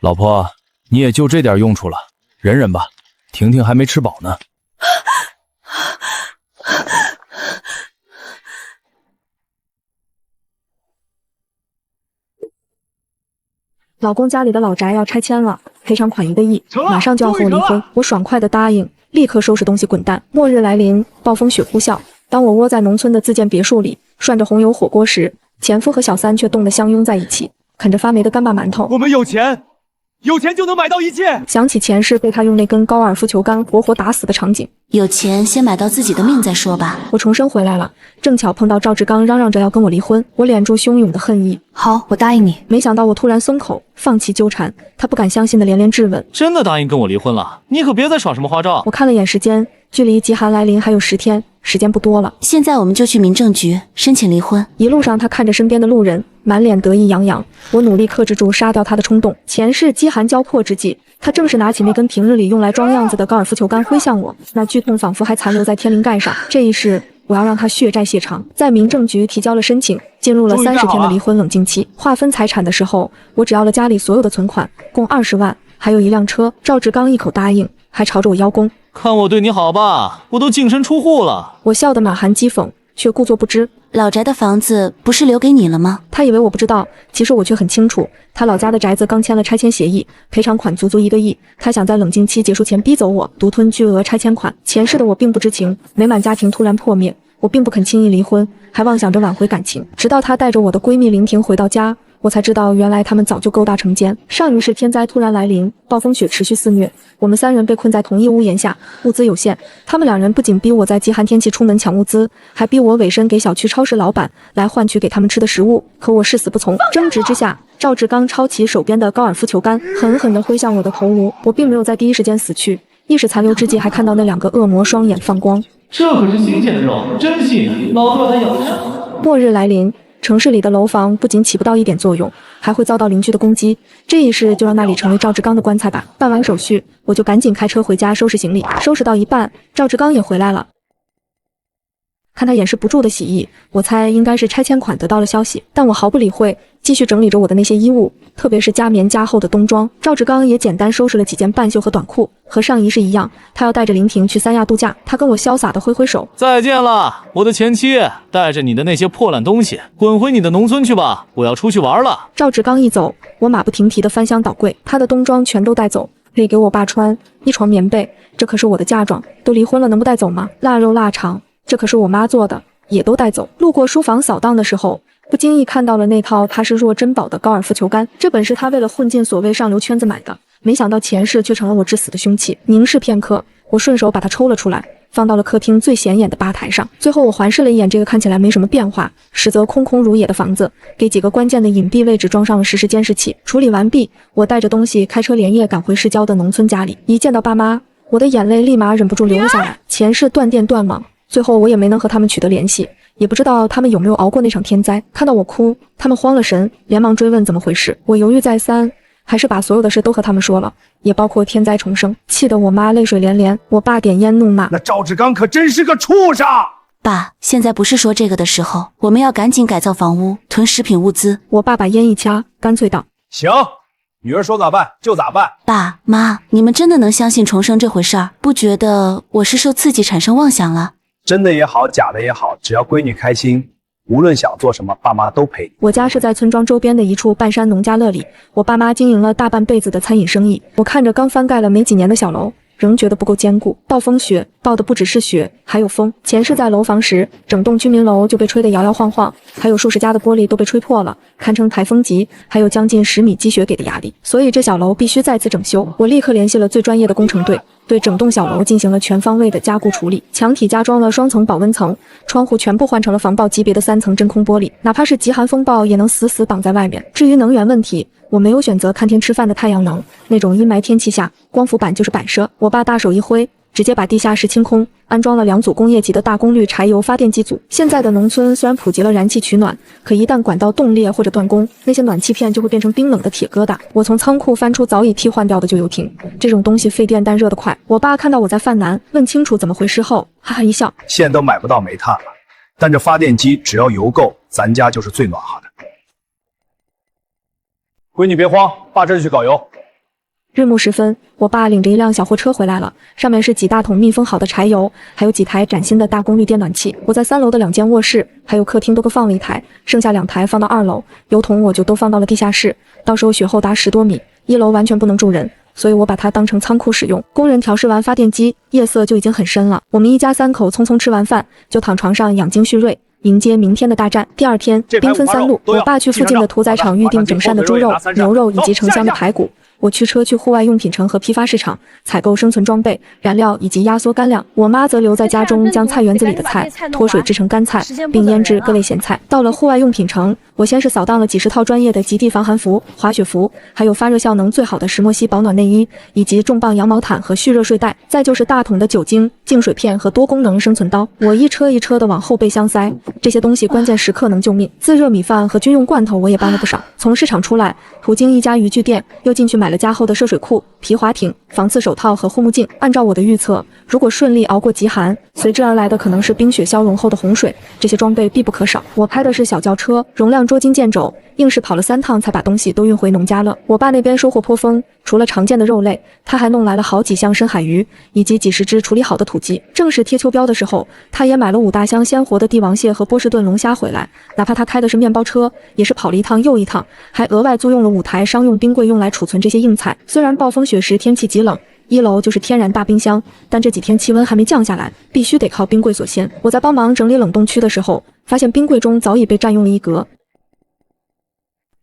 老婆，你也就这点用处了，忍忍吧。婷婷还没吃饱呢。老公家里的老宅要拆迁了，赔偿款1个亿，马上就要和我离婚。我爽快的答应，立刻收拾东西滚蛋。末日来临，暴风雪呼啸。当我窝在农村的自建别墅里，涮着红油火锅时，前夫和小三却冻得相拥在一起，啃着发霉的干巴馒头。我们有钱，有钱就能买到一切。想起前世被他用那根高尔夫球杆活活打死的场景，有钱先买到自己的命再说吧。我重生回来了，正巧碰到赵志刚嚷嚷着要跟我离婚，我敛住汹涌的恨意。好，我答应你。没想到我突然松口，放弃纠缠，他不敢相信的连连质问：真的答应跟我离婚了？你可别再耍什么花招。我看了眼时间，距离极寒来临还有10天，时间不多了。现在我们就去民政局申请离婚。一路上他看着身边的路人，满脸得意洋洋。我努力克制住杀掉他的冲动。前世饥寒交迫之际，他正是拿起那根平日里用来装样子的高尔夫球杆挥向我，那剧痛仿佛还残留在天灵盖上。这一世我要让他血债血偿。在民政局提交了申请，进入了30天的离婚冷静期。划分财产的时候，我只要了家里所有的存款，共20万，还有1辆车。赵志刚一口答应，还朝着我邀功。看我对你好吧，我都净身出户了。我笑得满含讥讽，却故作不知。老宅的房子不是留给你了吗？他以为我不知道，其实我却很清楚。他老家的宅子刚签了拆迁协议，赔偿款足足1个亿。他想在冷静期结束前逼走我，独吞巨额拆迁款。前世的我并不知情，美满家庭突然破灭，我并不肯轻易离婚，还妄想着挽回感情。直到他带着我的闺蜜林婷回到家，我才知道原来他们早就勾搭成奸。上一世天灾突然来临，暴风雪持续肆虐，我们3人被困在同一屋檐下，物资有限。他们2人不仅逼我在极寒天气出门抢物资，还逼我委身给小区超市老板来换取给他们吃的食物。可我誓死不从。争执之下，赵志刚抄起手边的高尔夫球杆，狠狠地挥向我的头颅。我并没有在第一时间死去，意识残留之际，还看到那2个恶魔双眼放光。这可是新鲜的肉，真细腻，老子把它咬着。末日来临，城市里的楼房不仅起不到一点作用，还会遭到邻居的攻击。这一世就让那里成为赵志刚的棺材吧。办完手续，我就赶紧开车回家收拾行李。收拾到一半，赵志刚也回来了。看他掩饰不住的喜意，我猜应该是拆迁款得到了消息，但我毫不理会，继续整理着我的那些衣物，特别是加棉加厚的冬装。赵志刚也简单收拾了几件半袖和短裤，和上一世一样，他要带着林婷去3亚度假。他跟我潇洒地挥挥手，再见了，我的前妻，带着你的那些破烂东西，滚回你的农村去吧，我要出去玩了。赵志刚一走，我马不停蹄地翻箱倒柜，他的冬装全都带走，可以给我爸穿，一床棉被，这可是我的嫁妆，都离婚了能不带走吗？腊肉腊肠，这可是我妈做的，也都带走。路过书房扫荡的时候，不经意看到了那套他是若珍宝的高尔夫球杆，这本是他为了混进所谓上流圈子买的，没想到前世却成了我致死的凶器。凝视片刻，我顺手把它抽了出来，放到了客厅最显眼的吧台上。最后我环视了一眼这个看起来没什么变化，实则空空如也的房子，给几个关键的隐蔽位置装上了实时监视器。处理完毕，我带着东西开车连夜赶回市郊的农村家里。一见到爸妈，我的眼泪立马忍不住流了下来。前世断电断网，最后我也没能和他们取得联系，也不知道他们有没有熬过那场天灾。看到我哭，他们慌了神，连忙追问怎么回事。我犹豫再三，还是把所有的事都和他们说了，也包括天灾重生，气得我妈泪水连连。我爸点烟怒骂：那赵志刚可真是个畜生！爸，现在不是说这个的时候，我们要赶紧改造房屋，囤食品物资。我爸把烟一掐，干脆道：行，女儿说咋办就咋办。爸妈，你们真的能相信重生这回事儿？不觉得我是受刺激产生妄想了？真的也好，假的也好，只要闺女开心，无论想做什么，爸妈都陪你。我家是在村庄周边的一处半山农家乐里，我爸妈经营了大半辈子的餐饮生意。我看着刚翻盖了没几年的小楼，仍觉得不够坚固。暴风雪暴的不只是雪，还有风。前世在楼房时，整栋居民楼就被吹得摇摇晃晃，还有数十家的玻璃都被吹破了，堪称台风级，还有将近10米积雪给的压力，所以这小楼必须再次整修。我立刻联系了最专业的工程队，对整栋小楼进行了全方位的加固处理，墙体加装了双层保温层，窗户全部换成了防爆级别的3层真空玻璃，哪怕是极寒风暴也能死死挡在外面。至于能源问题，我没有选择看天吃饭的太阳能，那种阴霾天气下，光伏板就是摆设。我爸大手一挥，直接把地下室清空，安装了2组工业级的大功率柴油发电机组。现在的农村虽然普及了燃气取暖，可一旦管道冻裂或者断供，那些暖气片就会变成冰冷的铁疙瘩。我从仓库翻出早已替换掉的旧油瓶，这种东西费电但热得快。我爸看到我在犯难，问清楚怎么回事后，哈哈一笑：现在都买不到煤炭了，但这发电机只要油够，咱家就是最暖和的。闺女别慌，爸这就去搞油。日暮时分，我爸领着一辆小货车回来了，上面是几大桶密封好的柴油，还有几台崭新的大功率电暖器。我在3楼的2间卧室还有客厅都各放了一台，剩下2台放到2楼，油桶我就都放到了地下室。到时候雪厚达10多米，1楼完全不能住人，所以我把它当成仓库使用。工人调试完发电机，夜色就已经很深了。我们一家3口匆匆吃完饭，就躺床上养精蓄锐，迎接明天的大战。第二天，兵分3路，我爸去附近的屠宰场预定整扇的猪肉、牛肉以及成箱的排骨。我驱车去户外用品城和批发市场采购生存装备、燃料以及压缩干粮。我妈则留在家中，将菜园子里的菜脱水制成干菜，并腌制各类咸菜。到了户外用品城，我先是扫荡了几十套专业的极地防寒服、滑雪服，还有发热效能最好的石墨烯保暖内衣，以及重磅羊毛毯和蓄热睡袋。再就是大桶的酒精、净水片和多功能生存刀。我一车一车的往后备箱塞，这些东西关键时刻能救命。自热米饭和军用罐头我也搬了不少。从市场出来，途经一家渔具店，又进去买了加厚的涉水裤、皮划艇、防刺手套和护目镜。按照我的预测，如果顺利熬过极寒，随之而来的可能是冰雪消融后的洪水，这些装备必不可少。我开的是小轿车，容量捉襟见肘，硬是跑了3趟才把东西都运回农家乐。我爸那边收获颇丰，除了常见的肉类，他还弄来了好几箱深海鱼，以及几十只处理好的土鸡。正是贴秋膘的时候，他也买了5大箱鲜活的帝王蟹和波士顿龙虾回来。哪怕他开的是面包车，也是跑了一趟又一趟，还额外租用了5台商用冰柜用来储存这些硬菜。虽然暴风雪时天气极冷，1楼就是天然大冰箱，但这几天气温还没降下来，必须得靠冰柜所鲜。我在帮忙整理冷冻区的时候，发现冰柜中早已被占用了一格，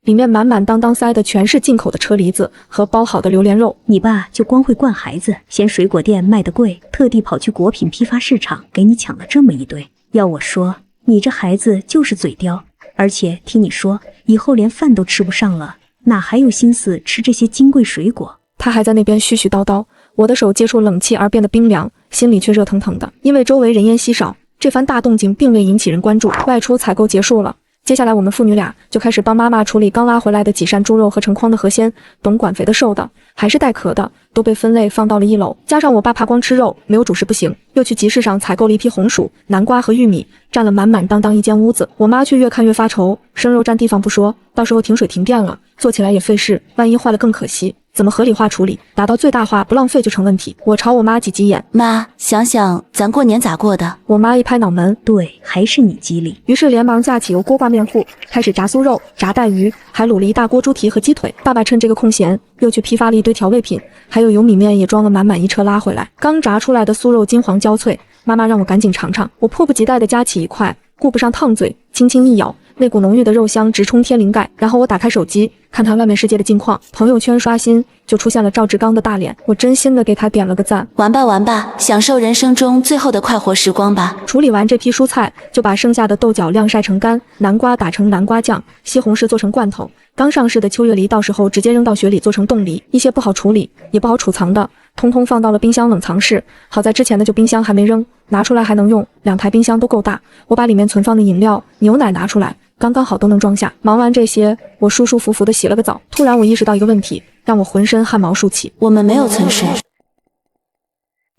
里面满满当当塞的全是进口的车厘子和包好的榴莲肉。你爸就光会惯孩子，嫌水果店卖得贵，特地跑去果品批发市场给你抢了这么一堆。要我说，你这孩子就是嘴刁，而且听你说以后连饭都吃不上了，哪还有心思吃这些金贵水果？他还在那边絮絮叨叨，我的手接触冷气而变得冰凉，心里却热腾腾的。因为周围人烟稀少，这番大动静并未引起人关注。外出采购结束了，接下来我们父女俩就开始帮妈妈处理刚拉回来的几扇猪肉和成筐的河鲜，懂管肥的瘦的还是带壳的都被分类放到了1楼。加上我爸怕光吃肉没有主食不行，又去集市上采购了一批红薯、南瓜和玉米，占了满满当当一间屋子。我妈却越看越发愁，生肉占地方不说，到时候停水停电了，做起来也费事，万一坏了更可惜。怎么合理化处理，达到最大化不浪费就成问题。我朝我妈挤挤眼，妈，想想咱过年咋过的？我妈一拍脑门，对，还是你机灵。于是连忙架起油锅挂面糊，开始炸酥肉、炸带鱼，还卤了一大锅猪蹄和鸡腿。爸爸趁这个空闲，又去批发了一堆调味品，还有油米面也装了满满一车拉回来。刚炸出来的酥肉金黄焦脆，妈妈让我赶紧尝尝。我迫不及待地夹起一块，顾不上烫嘴，轻轻一咬，那股浓郁的肉香直冲天灵盖。然后我打开手机，看看外面世界的近况，朋友圈刷新就出现了赵志刚的大脸，我真心的给他点了个赞。玩吧玩吧，享受人生中最后的快活时光吧。处理完这批蔬菜，就把剩下的豆角晾晒成干，南瓜打成南瓜酱，西红柿做成罐头，刚上市的秋叶梨到时候直接扔到雪里做成冻梨。一些不好处理也不好储藏的，通通放到了冰箱冷藏室。好在之前的旧冰箱还没扔，拿出来还能用，2台冰箱都够大。我把里面存放的饮料、牛奶拿出来，刚刚好都能装下。忙完这些，我舒舒服服的洗了个澡。突然我意识到一个问题，让我浑身汗毛竖起。我们没有存水。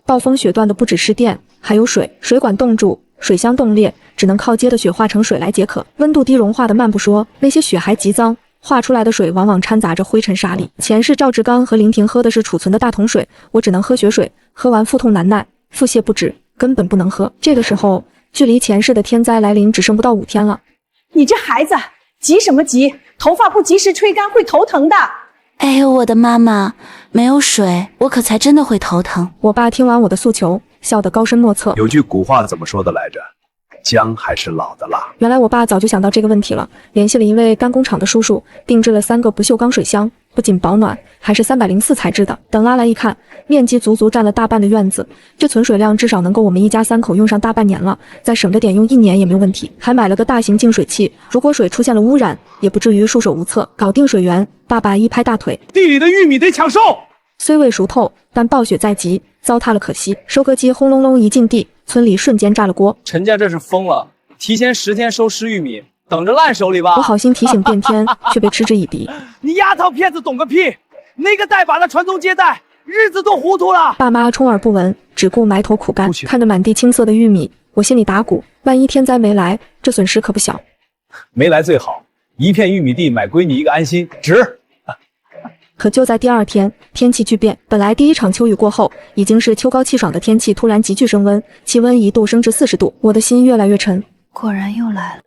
暴风雪断的不只是电，还有水，水管冻住，水箱冻裂，只能靠结的雪化成水来解渴。温度低融化的慢不说，那些雪还极脏，化出来的水往往掺杂着灰尘沙粒。前世赵志刚和林婷喝的是储存的大桶水，我只能喝雪水，喝完腹痛难耐，腹泻不止，根本不能喝。这个时候，距离前世的天灾来临只剩不到5天了。你这孩子急什么急？头发不及时吹干会头疼的。哎呦，我的妈妈，没有水，我可才真的会头疼。我爸听完我的诉求，笑得高深莫测。有句古话怎么说的来着？姜还是老的辣。原来我爸早就想到这个问题了，联系了一位干工厂的叔叔，定制了3个不锈钢水箱，不仅保暖，还是304材质的。等拉来一看，面积足足占了大半的院子，这存水量至少能够我们一家3口用上大半年了，再省着点用1年也没有问题。还买了个大型净水器，如果水出现了污染，也不至于束手无策。搞定水源，爸爸一拍大腿，地里的玉米得抢收。虽未熟透，但暴雪在即，糟蹋了可惜。收割机轰隆隆一进地，村里瞬间炸了锅。陈家这是疯了，提前10天收湿玉米，等着烂手里吧。我好心提醒变天，却被嗤之以鼻。你丫头片子懂个屁！那个带把的传宗接代，日子都糊涂了。爸妈充耳不闻，只顾埋头苦干。看着满地青色的玉米，我心里打鼓，万一天灾没来，这损失可不小。没来最好，一片玉米地买闺女一个安心，值。可就在第二天，天气巨变。本来第一场秋雨过后，已经是秋高气爽的天气，突然急剧升温，气温一度升至40度，我的心越来越沉。果然又来了。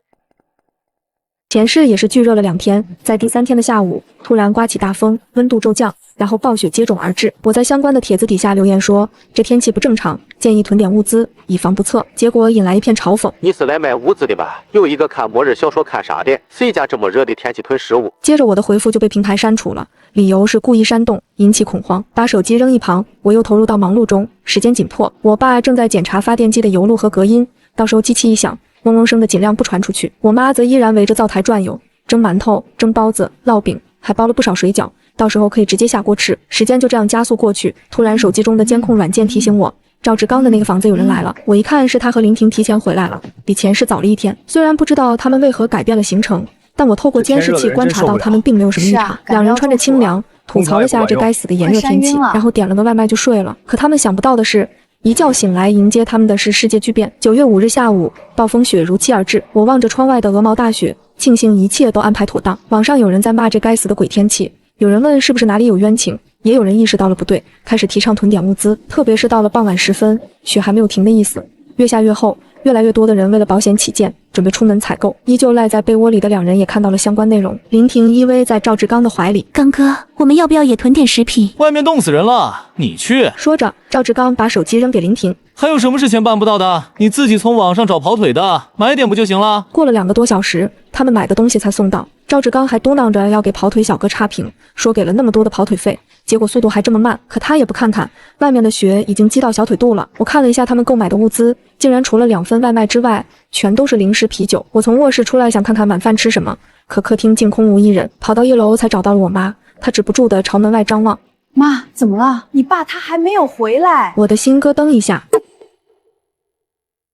前世也是巨热了2天，在第3天的下午，突然刮起大风，温度骤降，然后暴雪接踵而至。我在相关的帖子底下留言说，这天气不正常，建议囤点物资，以防不测。结果引来一片嘲讽：你是来买物资的吧？又一个看末日小说看啥的？谁家这么热的天气囤食物？接着我的回复就被平台删除了，理由是故意煽动，引起恐慌。把手机扔一旁，我又投入到忙碌中，时间紧迫。我爸正在检查发电机的油路和隔音，到时候机器一响，嗡嗡声的尽量不传出去。我妈则依然围着灶台转悠，蒸馒头、蒸包子、烙饼，还包了不少水饺，到时候可以直接下锅吃。时间就这样加速过去，突然手机中的监控软件提醒我，赵志刚的那个房子有人来了。我一看是他和林婷提前回来了，比前世早了1天。虽然不知道他们为何改变了行程，但我透过监视器观察到他们并没有什么异常。两人穿着清凉，吐槽了下这该死的炎热天气，然后点了个外卖就睡了。可他们想不到的是，一觉醒来，迎接他们的是世界巨变。9月5日下午，暴风雪如期而至。我望着窗外的鹅毛大雪，庆幸一切都安排妥当。网上有人在骂这该死的鬼天气，有人问是不是哪里有冤情，也有人意识到了不对，开始提倡囤点物资。特别是到了傍晚时分，雪还没有停的意思，越下越厚，越来越多的人为了保险起见，准备出门采购。依旧赖在被窝里的两人也看到了相关内容。林婷依偎在赵志刚的怀里，刚哥，我们要不要也囤点食品？外面冻死人了，你去。说着，赵志刚把手机扔给林婷，还有什么事情办不到的？你自己从网上找跑腿的，买点不就行了？过了2个多小时，他们买的东西才送到。赵志刚还嘟囔着要给跑腿小哥差评，说给了那么多的跑腿费，结果速度还这么慢。可他也不看看，外面的雪已经积到小腿肚了。我看了一下他们购买的物资，竟然除了2份外卖之外，全都是零食啤酒。我从卧室出来想看看晚饭吃什么，可客厅竟空无一人，跑到1楼才找到了我妈，她止不住地朝门外张望。妈，怎么了？你爸他还没有回来。我的心咯噔一下，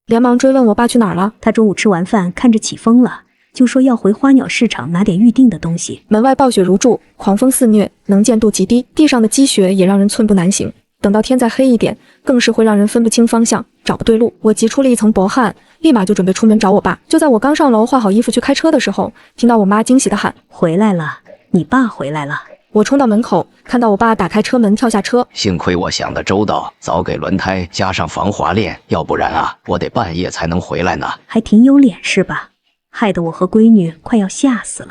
连忙追问我爸去哪儿了。他中午吃完饭看着起风了，就说要回花鸟市场拿点预定的东西。门外暴雪如注，狂风肆虐，能见度极低，地上的积雪也让人寸步难行。等到天再黑一点，更是会让人分不清方向，找不对路。我急出了一层薄汗，立马就准备出门找我爸。就在我刚上楼换好衣服去开车的时候，听到我妈惊喜地喊：回来了，你爸回来了。我冲到门口，看到我爸打开车门跳下车。幸亏我想得周到，早给轮胎加上防滑链，要不然啊，我得半夜才能回来呢。还挺有脸是吧？害得我和闺女快要吓死了。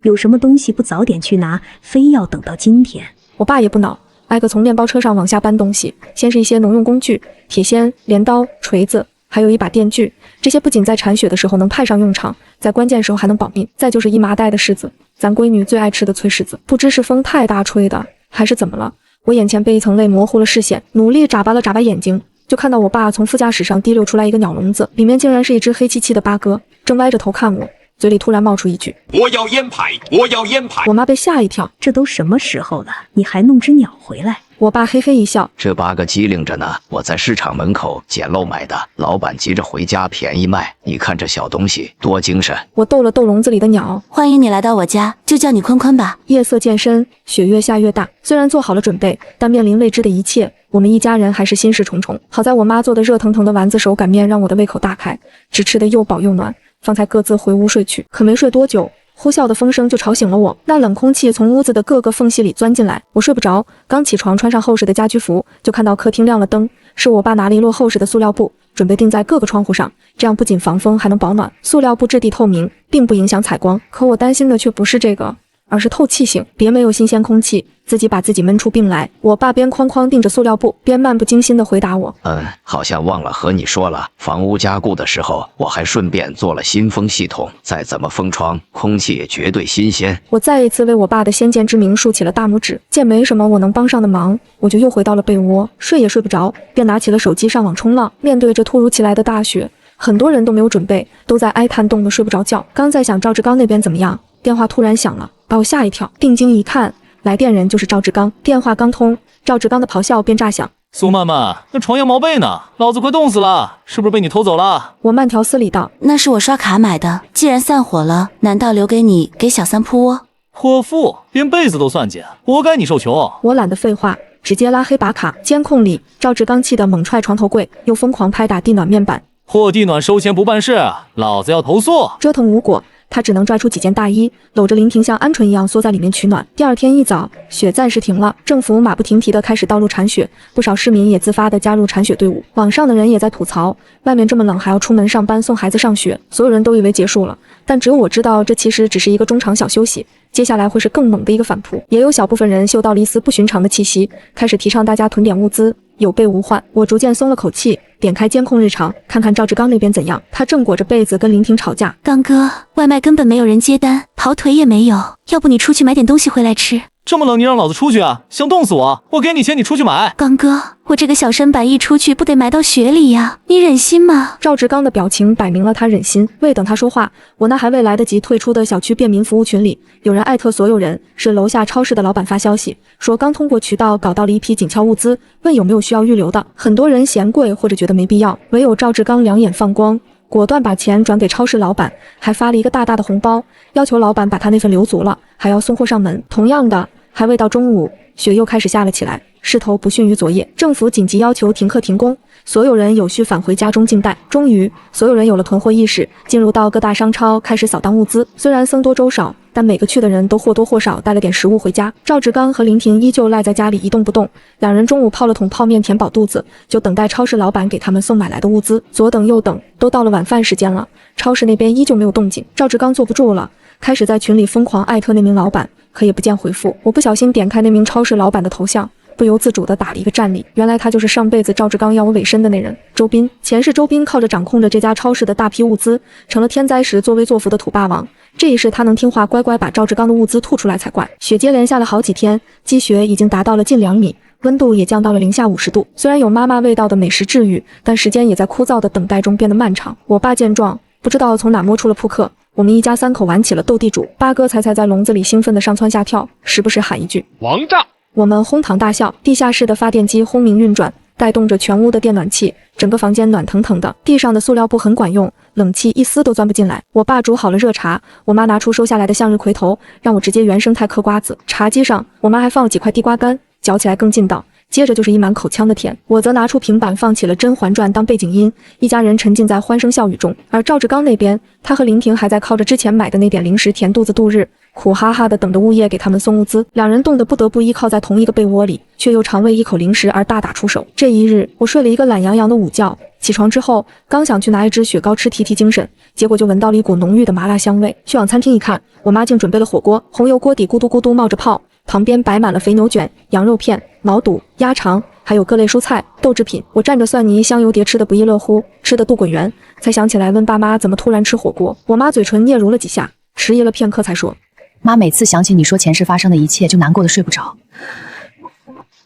有什么东西不早点去拿，非要等到今天？我爸也不恼，挨个从面包车上往下搬东西。先是一些农用工具，铁锨、镰刀、锤子，还有一把电锯。这些不仅在铲雪的时候能派上用场，在关键时候还能保命。再就是一麻袋的柿子，咱闺女最爱吃的脆柿子。不知是风太大吹的，还是怎么了，我眼前被一层泪模糊了视线，努力眨巴了眨巴眼睛，就看到我爸从副驾驶上提溜出来一个鸟笼子，里面竟然是一只黑漆漆的八哥，正歪着头看我，嘴里突然冒出一句：我要烟牌，我要烟牌。我妈被吓一跳，这都什么时候了，你还弄只鸟回来？我爸嘿嘿一笑，这8个机灵着呢，我在市场门口捡漏买的，老板急着回家便宜卖，你看这小东西多精神。我逗了逗笼子里的鸟，欢迎你来到我家，就叫你坤坤吧。夜色渐深，雪越下越大，虽然做好了准备，但面临未知的一切，我们一家人还是心事重重。好在我妈做的热腾腾的丸子手擀面让我的胃口大开，只吃得又饱又暖，方才各自回屋睡去。可没睡多久，呼啸的风声就吵醒了我，那冷空气从屋子的各个缝隙里钻进来，我睡不着，刚起床穿上厚实的家居服，就看到客厅亮了灯，是我爸拿了一摞厚实的塑料布，准备钉在各个窗户上，这样不仅防风还能保暖。塑料布质地透明，并不影响采光，可我担心的却不是这个，而是透气性，别没有新鲜空气，自己把自己闷出病来。我爸边哐哐钉着塑料布，边漫不经心地回答我：好像忘了和你说了，房屋加固的时候，我还顺便做了新风系统，再怎么封窗，空气也绝对新鲜。我再一次为我爸的先见之明竖起了大拇指。见没什么我能帮上的忙，我就又回到了被窝，睡也睡不着，便拿起了手机上网冲浪。面对着突如其来的大雪，很多人都没有准备，都在哀叹冻得睡不着觉。刚在想赵志刚那边怎么样，电话突然响了，把我吓一跳，定睛一看，来电人就是赵志刚。电话刚通，赵志刚的咆哮便炸响：苏曼曼，那床羊毛被呢？老子快冻死了，是不是被你偷走了？我慢条斯理道：那是我刷卡买的，既然散伙了，难道留给你给小三铺窝？泼妇，连被子都算计，活该你受穷。我懒得废话，直接拉黑拔卡。监控里，赵志刚气得猛踹床头柜，又疯狂拍打地暖面板。破地暖收钱不办事，老子要投诉！折腾无果，他只能拽出几件大衣，搂着林婷像鹌鹑一样缩在里面取暖。第二天一早，雪暂时停了，政府马不停蹄地开始道路铲雪，不少市民也自发地加入铲雪队伍。网上的人也在吐槽，外面这么冷还要出门上班送孩子上学，所有人都以为结束了，但只有我知道这其实只是一个中场小休息。接下来会是更猛的一个反扑，也有小部分人嗅到了一丝不寻常的气息，开始提倡大家囤点物资，有备无患。我逐渐松了口气，点开监控日常，看看赵志刚那边怎样。他正裹着被子跟林婷吵架。刚哥，外卖根本没有人接单，跑腿也没有，要不你出去买点东西回来吃。这么冷你让老子出去啊？想冻死我？我给你钱你出去买。刚哥，我这个小身板一出去不得埋到雪里呀，你忍心吗？赵志刚的表情摆明了他忍心。未等他说话，我那还未来得及退出的小区便民服务群里，有人艾特所有人，是楼下超市的老板发消息，说刚通过渠道搞到了一批紧俏物资，问有没有需要预留的。很多人嫌贵或者觉得没必要，唯有赵志刚两眼放光，果断把钱转给超市老板，还发了一个大大的红包，要求老板把他那份留足了，还要送货上门。同样的，还未到中午，雪又开始下了起来，势头不逊于昨夜。政府紧急要求停课停工，所有人有序返回家中静待。终于，所有人有了囤货意识，进入到各大商超开始扫荡物资。虽然僧多粥少，但每个去的人都或多或少带了点食物回家。赵志刚和林婷依旧赖在家里一动不动，两人中午泡了桶泡面填饱肚子，就等待超市老板给他们送买来的物资。左等右等，都到了晚饭时间了，超市那边依旧没有动静。赵志刚坐不住了，开始在群里疯狂艾特那名老板，可也不见回复。我不小心点开那名超市老板的头像，不由自主地打了一个战栗。原来他就是上辈子赵志刚要我委身的那人，周斌。前世周斌靠着掌控着这家超市的大批物资，成了天灾时作威作福的土霸王。这一世他能听话乖乖把赵志刚的物资吐出来才怪。雪接连下了好几天，积雪已经达到了近2米，温度也降到了零下50度。虽然有妈妈味道的美食治愈，但时间也在枯燥的等待中变得漫长。我爸见状，不知道从哪摸出了扑克，我们一家3口玩起了斗地主。八哥才在笼子里兴奋地上蹿下跳，时不时喊一句王炸。我们哄堂大笑。地下室的发电机轰鸣运转，带动着全屋的电暖气，整个房间暖腾腾的。地上的塑料布很管用，冷气一丝都钻不进来。我爸煮好了热茶，我妈拿出收下来的向日葵头，让我直接原生态嗑瓜子。茶几上，我妈还放了几块地瓜干，嚼起来更劲道。接着就是一满口腔的甜，我则拿出平板放起了《甄嬛传》当背景音，一家人沉浸在欢声笑语中。而赵志刚那边，他和林婷还在靠着之前买的那点零食填肚子度日，苦哈哈的等着物业给他们送物资。两人冻得不得不依靠在同一个被窝里，却又常为一口零食而大打出手。这一日，我睡了一个懒洋洋的午觉，起床之后刚想去拿一只雪糕吃提提精神，结果就闻到了一股浓郁的麻辣香味。去往餐厅一看，我妈竟准备了火锅，红油锅底咕嘟咕嘟冒着泡，旁边摆满了肥牛卷、羊肉片、毛肚、鸭肠，还有各类蔬菜、豆制品。我蘸着蒜泥香油碟吃得不亦乐乎，吃得肚滚圆，才想起来问爸妈怎么突然吃火锅。我妈嘴唇嗫嚅了几下，迟疑了片刻才说：妈每次想起你说前世发生的一切，就难过的睡不着。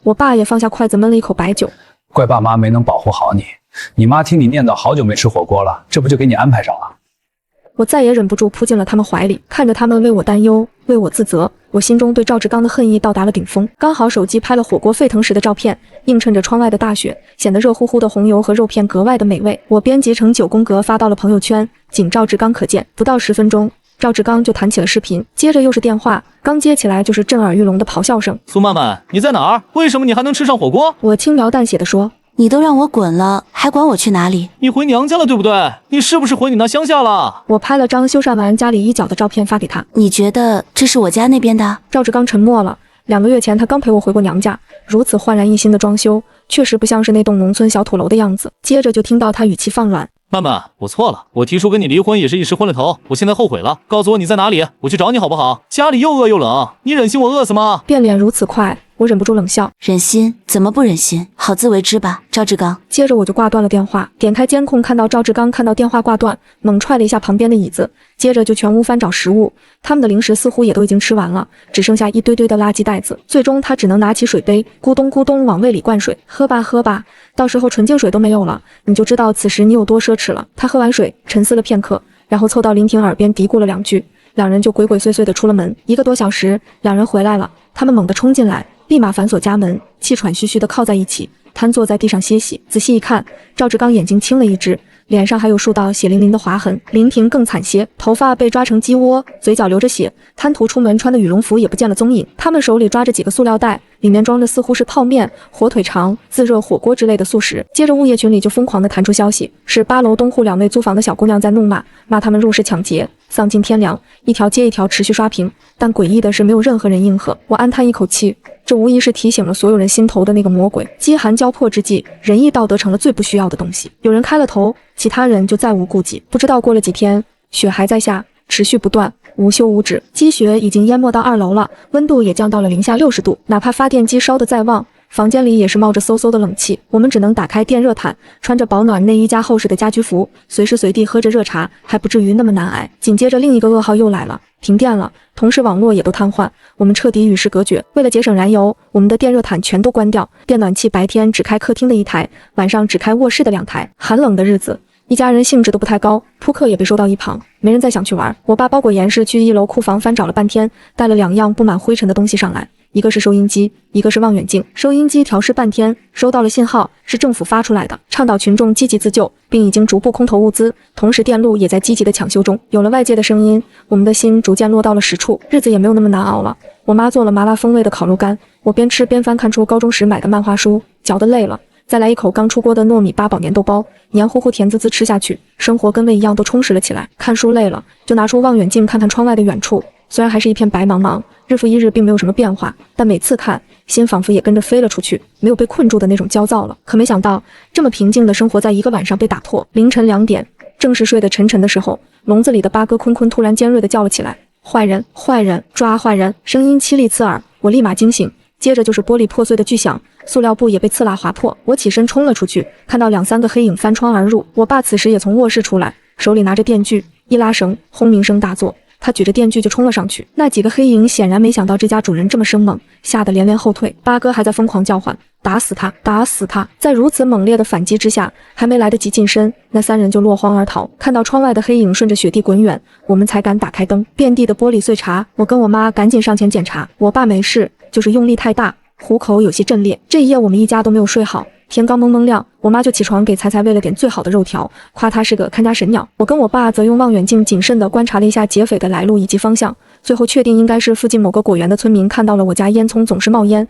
我爸也放下筷子闷了一口白酒，怪爸妈没能保护好你。你妈听你念叨好久没吃火锅了，这不就给你安排上了？我再也忍不住扑进了他们怀里，看着他们为我担忧，为我自责，我心中对赵志刚的恨意到达了顶峰。刚好手机拍了火锅沸腾时的照片，映衬着窗外的大雪，显得热乎乎的红油和肉片格外的美味。我编辑成9宫格发到了朋友圈，仅赵志刚可见。不到10分钟，赵志刚就弹起了视频，接着又是电话，刚接起来就是震耳欲聋的咆哮声。苏曼曼，你在哪儿？为什么你还能吃上火锅？我轻描淡写地说：你都让我滚了，还管我去哪里？你回娘家了对不对？你是不是回你那乡下了？我拍了张修缮完家里一角的照片发给他。你觉得这是我家那边的？赵志刚沉默了。2个月前他刚陪我回过娘家，如此焕然一新的装修，确实不像是那栋农村小土楼的样子。接着就听到他语气放软：曼曼，我错了，我提出跟你离婚也是一时昏了头，我现在后悔了。告诉我你在哪里，我去找你好不好？家里又饿又冷，你忍心我饿死吗？变脸如此快，我忍不住冷笑。忍心？怎么不忍心？好自为之吧，赵志刚。接着我就挂断了电话，点开监控看到赵志刚看到电话挂断，猛踹了一下旁边的椅子，接着就全屋翻找食物。他们的零食似乎也都已经吃完了，只剩下一堆堆的垃圾袋子。最终他只能拿起水杯，咕咚咕咚往胃里灌水，喝吧喝吧，到时候纯净水都没有了，你就知道此时你有多奢侈了。他喝完水，沉思了片刻，然后凑到林婷耳边嘀咕了2句，两人就鬼鬼祟祟地出了门。1个多小时，两人回来了，他们猛地冲进来，立马反锁家门，气喘吁吁地靠在一起，瘫坐在地上歇息。仔细一看，赵志刚眼睛青了一只，脸上还有数道血淋淋的划痕。林婷更惨些，头发被抓成鸡窝，嘴角流着血，贪图出门穿的羽绒服也不见了踪影。他们手里抓着几个塑料袋，里面装的似乎是泡面、火腿肠、自热火锅之类的速食。接着物业群里就疯狂地弹出消息，是8楼东户2位租房的小姑娘在怒骂他们入室抢劫，丧尽天良，一条接一条持续刷屏。但诡异的是没有任何人应和。我暗叹一口气，这无疑是提醒了所有人心头的那个魔鬼。饥寒交迫之际，仁义道德成了最不需要的东西。有人开了头，其他人就再无顾忌。不知道过了几天，雪还在下，持续不断，无休无止。积雪已经淹没到2楼了，温度也降到了零下60度，哪怕发电机烧得再旺，房间里也是冒着嗖嗖的冷气。我们只能打开电热毯，穿着保暖内衣加厚实的家居服，随时随地喝着热茶，还不至于那么难挨。紧接着另一个噩耗又来了，停电了，同时网络也都瘫痪，我们彻底与世隔绝。为了节省燃油，我们的电热毯全都关掉，电暖气白天只开客厅的1台，晚上只开卧室的2台。寒冷的日子，一家人兴致都不太高，扑克也被收到一旁，没人再想去玩。我爸包裹严实去1楼库房翻找了半天，带了2样布满灰尘的东西上来，一个是收音机，一个是望远镜。收音机调试半天，收到了信号，是政府发出来的，倡导群众积极自救，并已经逐步空投物资，同时电路也在积极的抢修中。有了外界的声音，我们的心逐渐落到了实处，日子也没有那么难熬了。我妈做了麻辣风味的烤肉干，我边吃边翻看出高中时买的漫画书，嚼得累了，再来一口刚出锅的糯米8宝粘豆包，黏糊糊甜滋滋吃下去，生活跟胃一样都充实了起来。看书累了，就拿出望远镜看看窗外的远处，虽然还是一片白茫茫，日复一日并没有什么变化，但每次看，心仿佛也跟着飞了出去，没有被困住的那种焦躁了。可没想到，这么平静的生活在一个晚上被打破。凌晨2点，正是睡得沉沉的时候，笼子里的八哥坤坤突然尖锐地叫了起来：“坏人，坏人，抓坏人！”声音凄厉刺耳，我立马惊醒，接着就是玻璃破碎的巨响，塑料布也被刺蜡划破。我起身冲了出去，看到2、3个黑影翻窗而入。我爸此时也从卧室出来，手里拿着电锯，一拉绳，轰鸣声大作，他举着电锯就冲了上去。那几个黑影显然没想到这家主人这么生猛，吓得连连后退。八哥还在疯狂叫唤：“打死他，打死他！”在如此猛烈的反击之下，还没来得及近身，那3人就落荒而逃。看到窗外的黑影顺着雪地滚远，我们才敢打开灯，遍地的玻璃碎碴。我跟我妈赶紧上前检查，我爸没事，就是用力太大，虎口有些震裂。这一夜我们一家都没有睡好，天刚蒙蒙亮，我妈就起床给彩彩喂了点最好的肉条，夸她是个看家神鸟。我跟我爸则用望远镜谨慎地观察了一下劫匪的来路以及方向，最后确定应该是附近某个果园的村民看到了我家烟囱总是冒烟，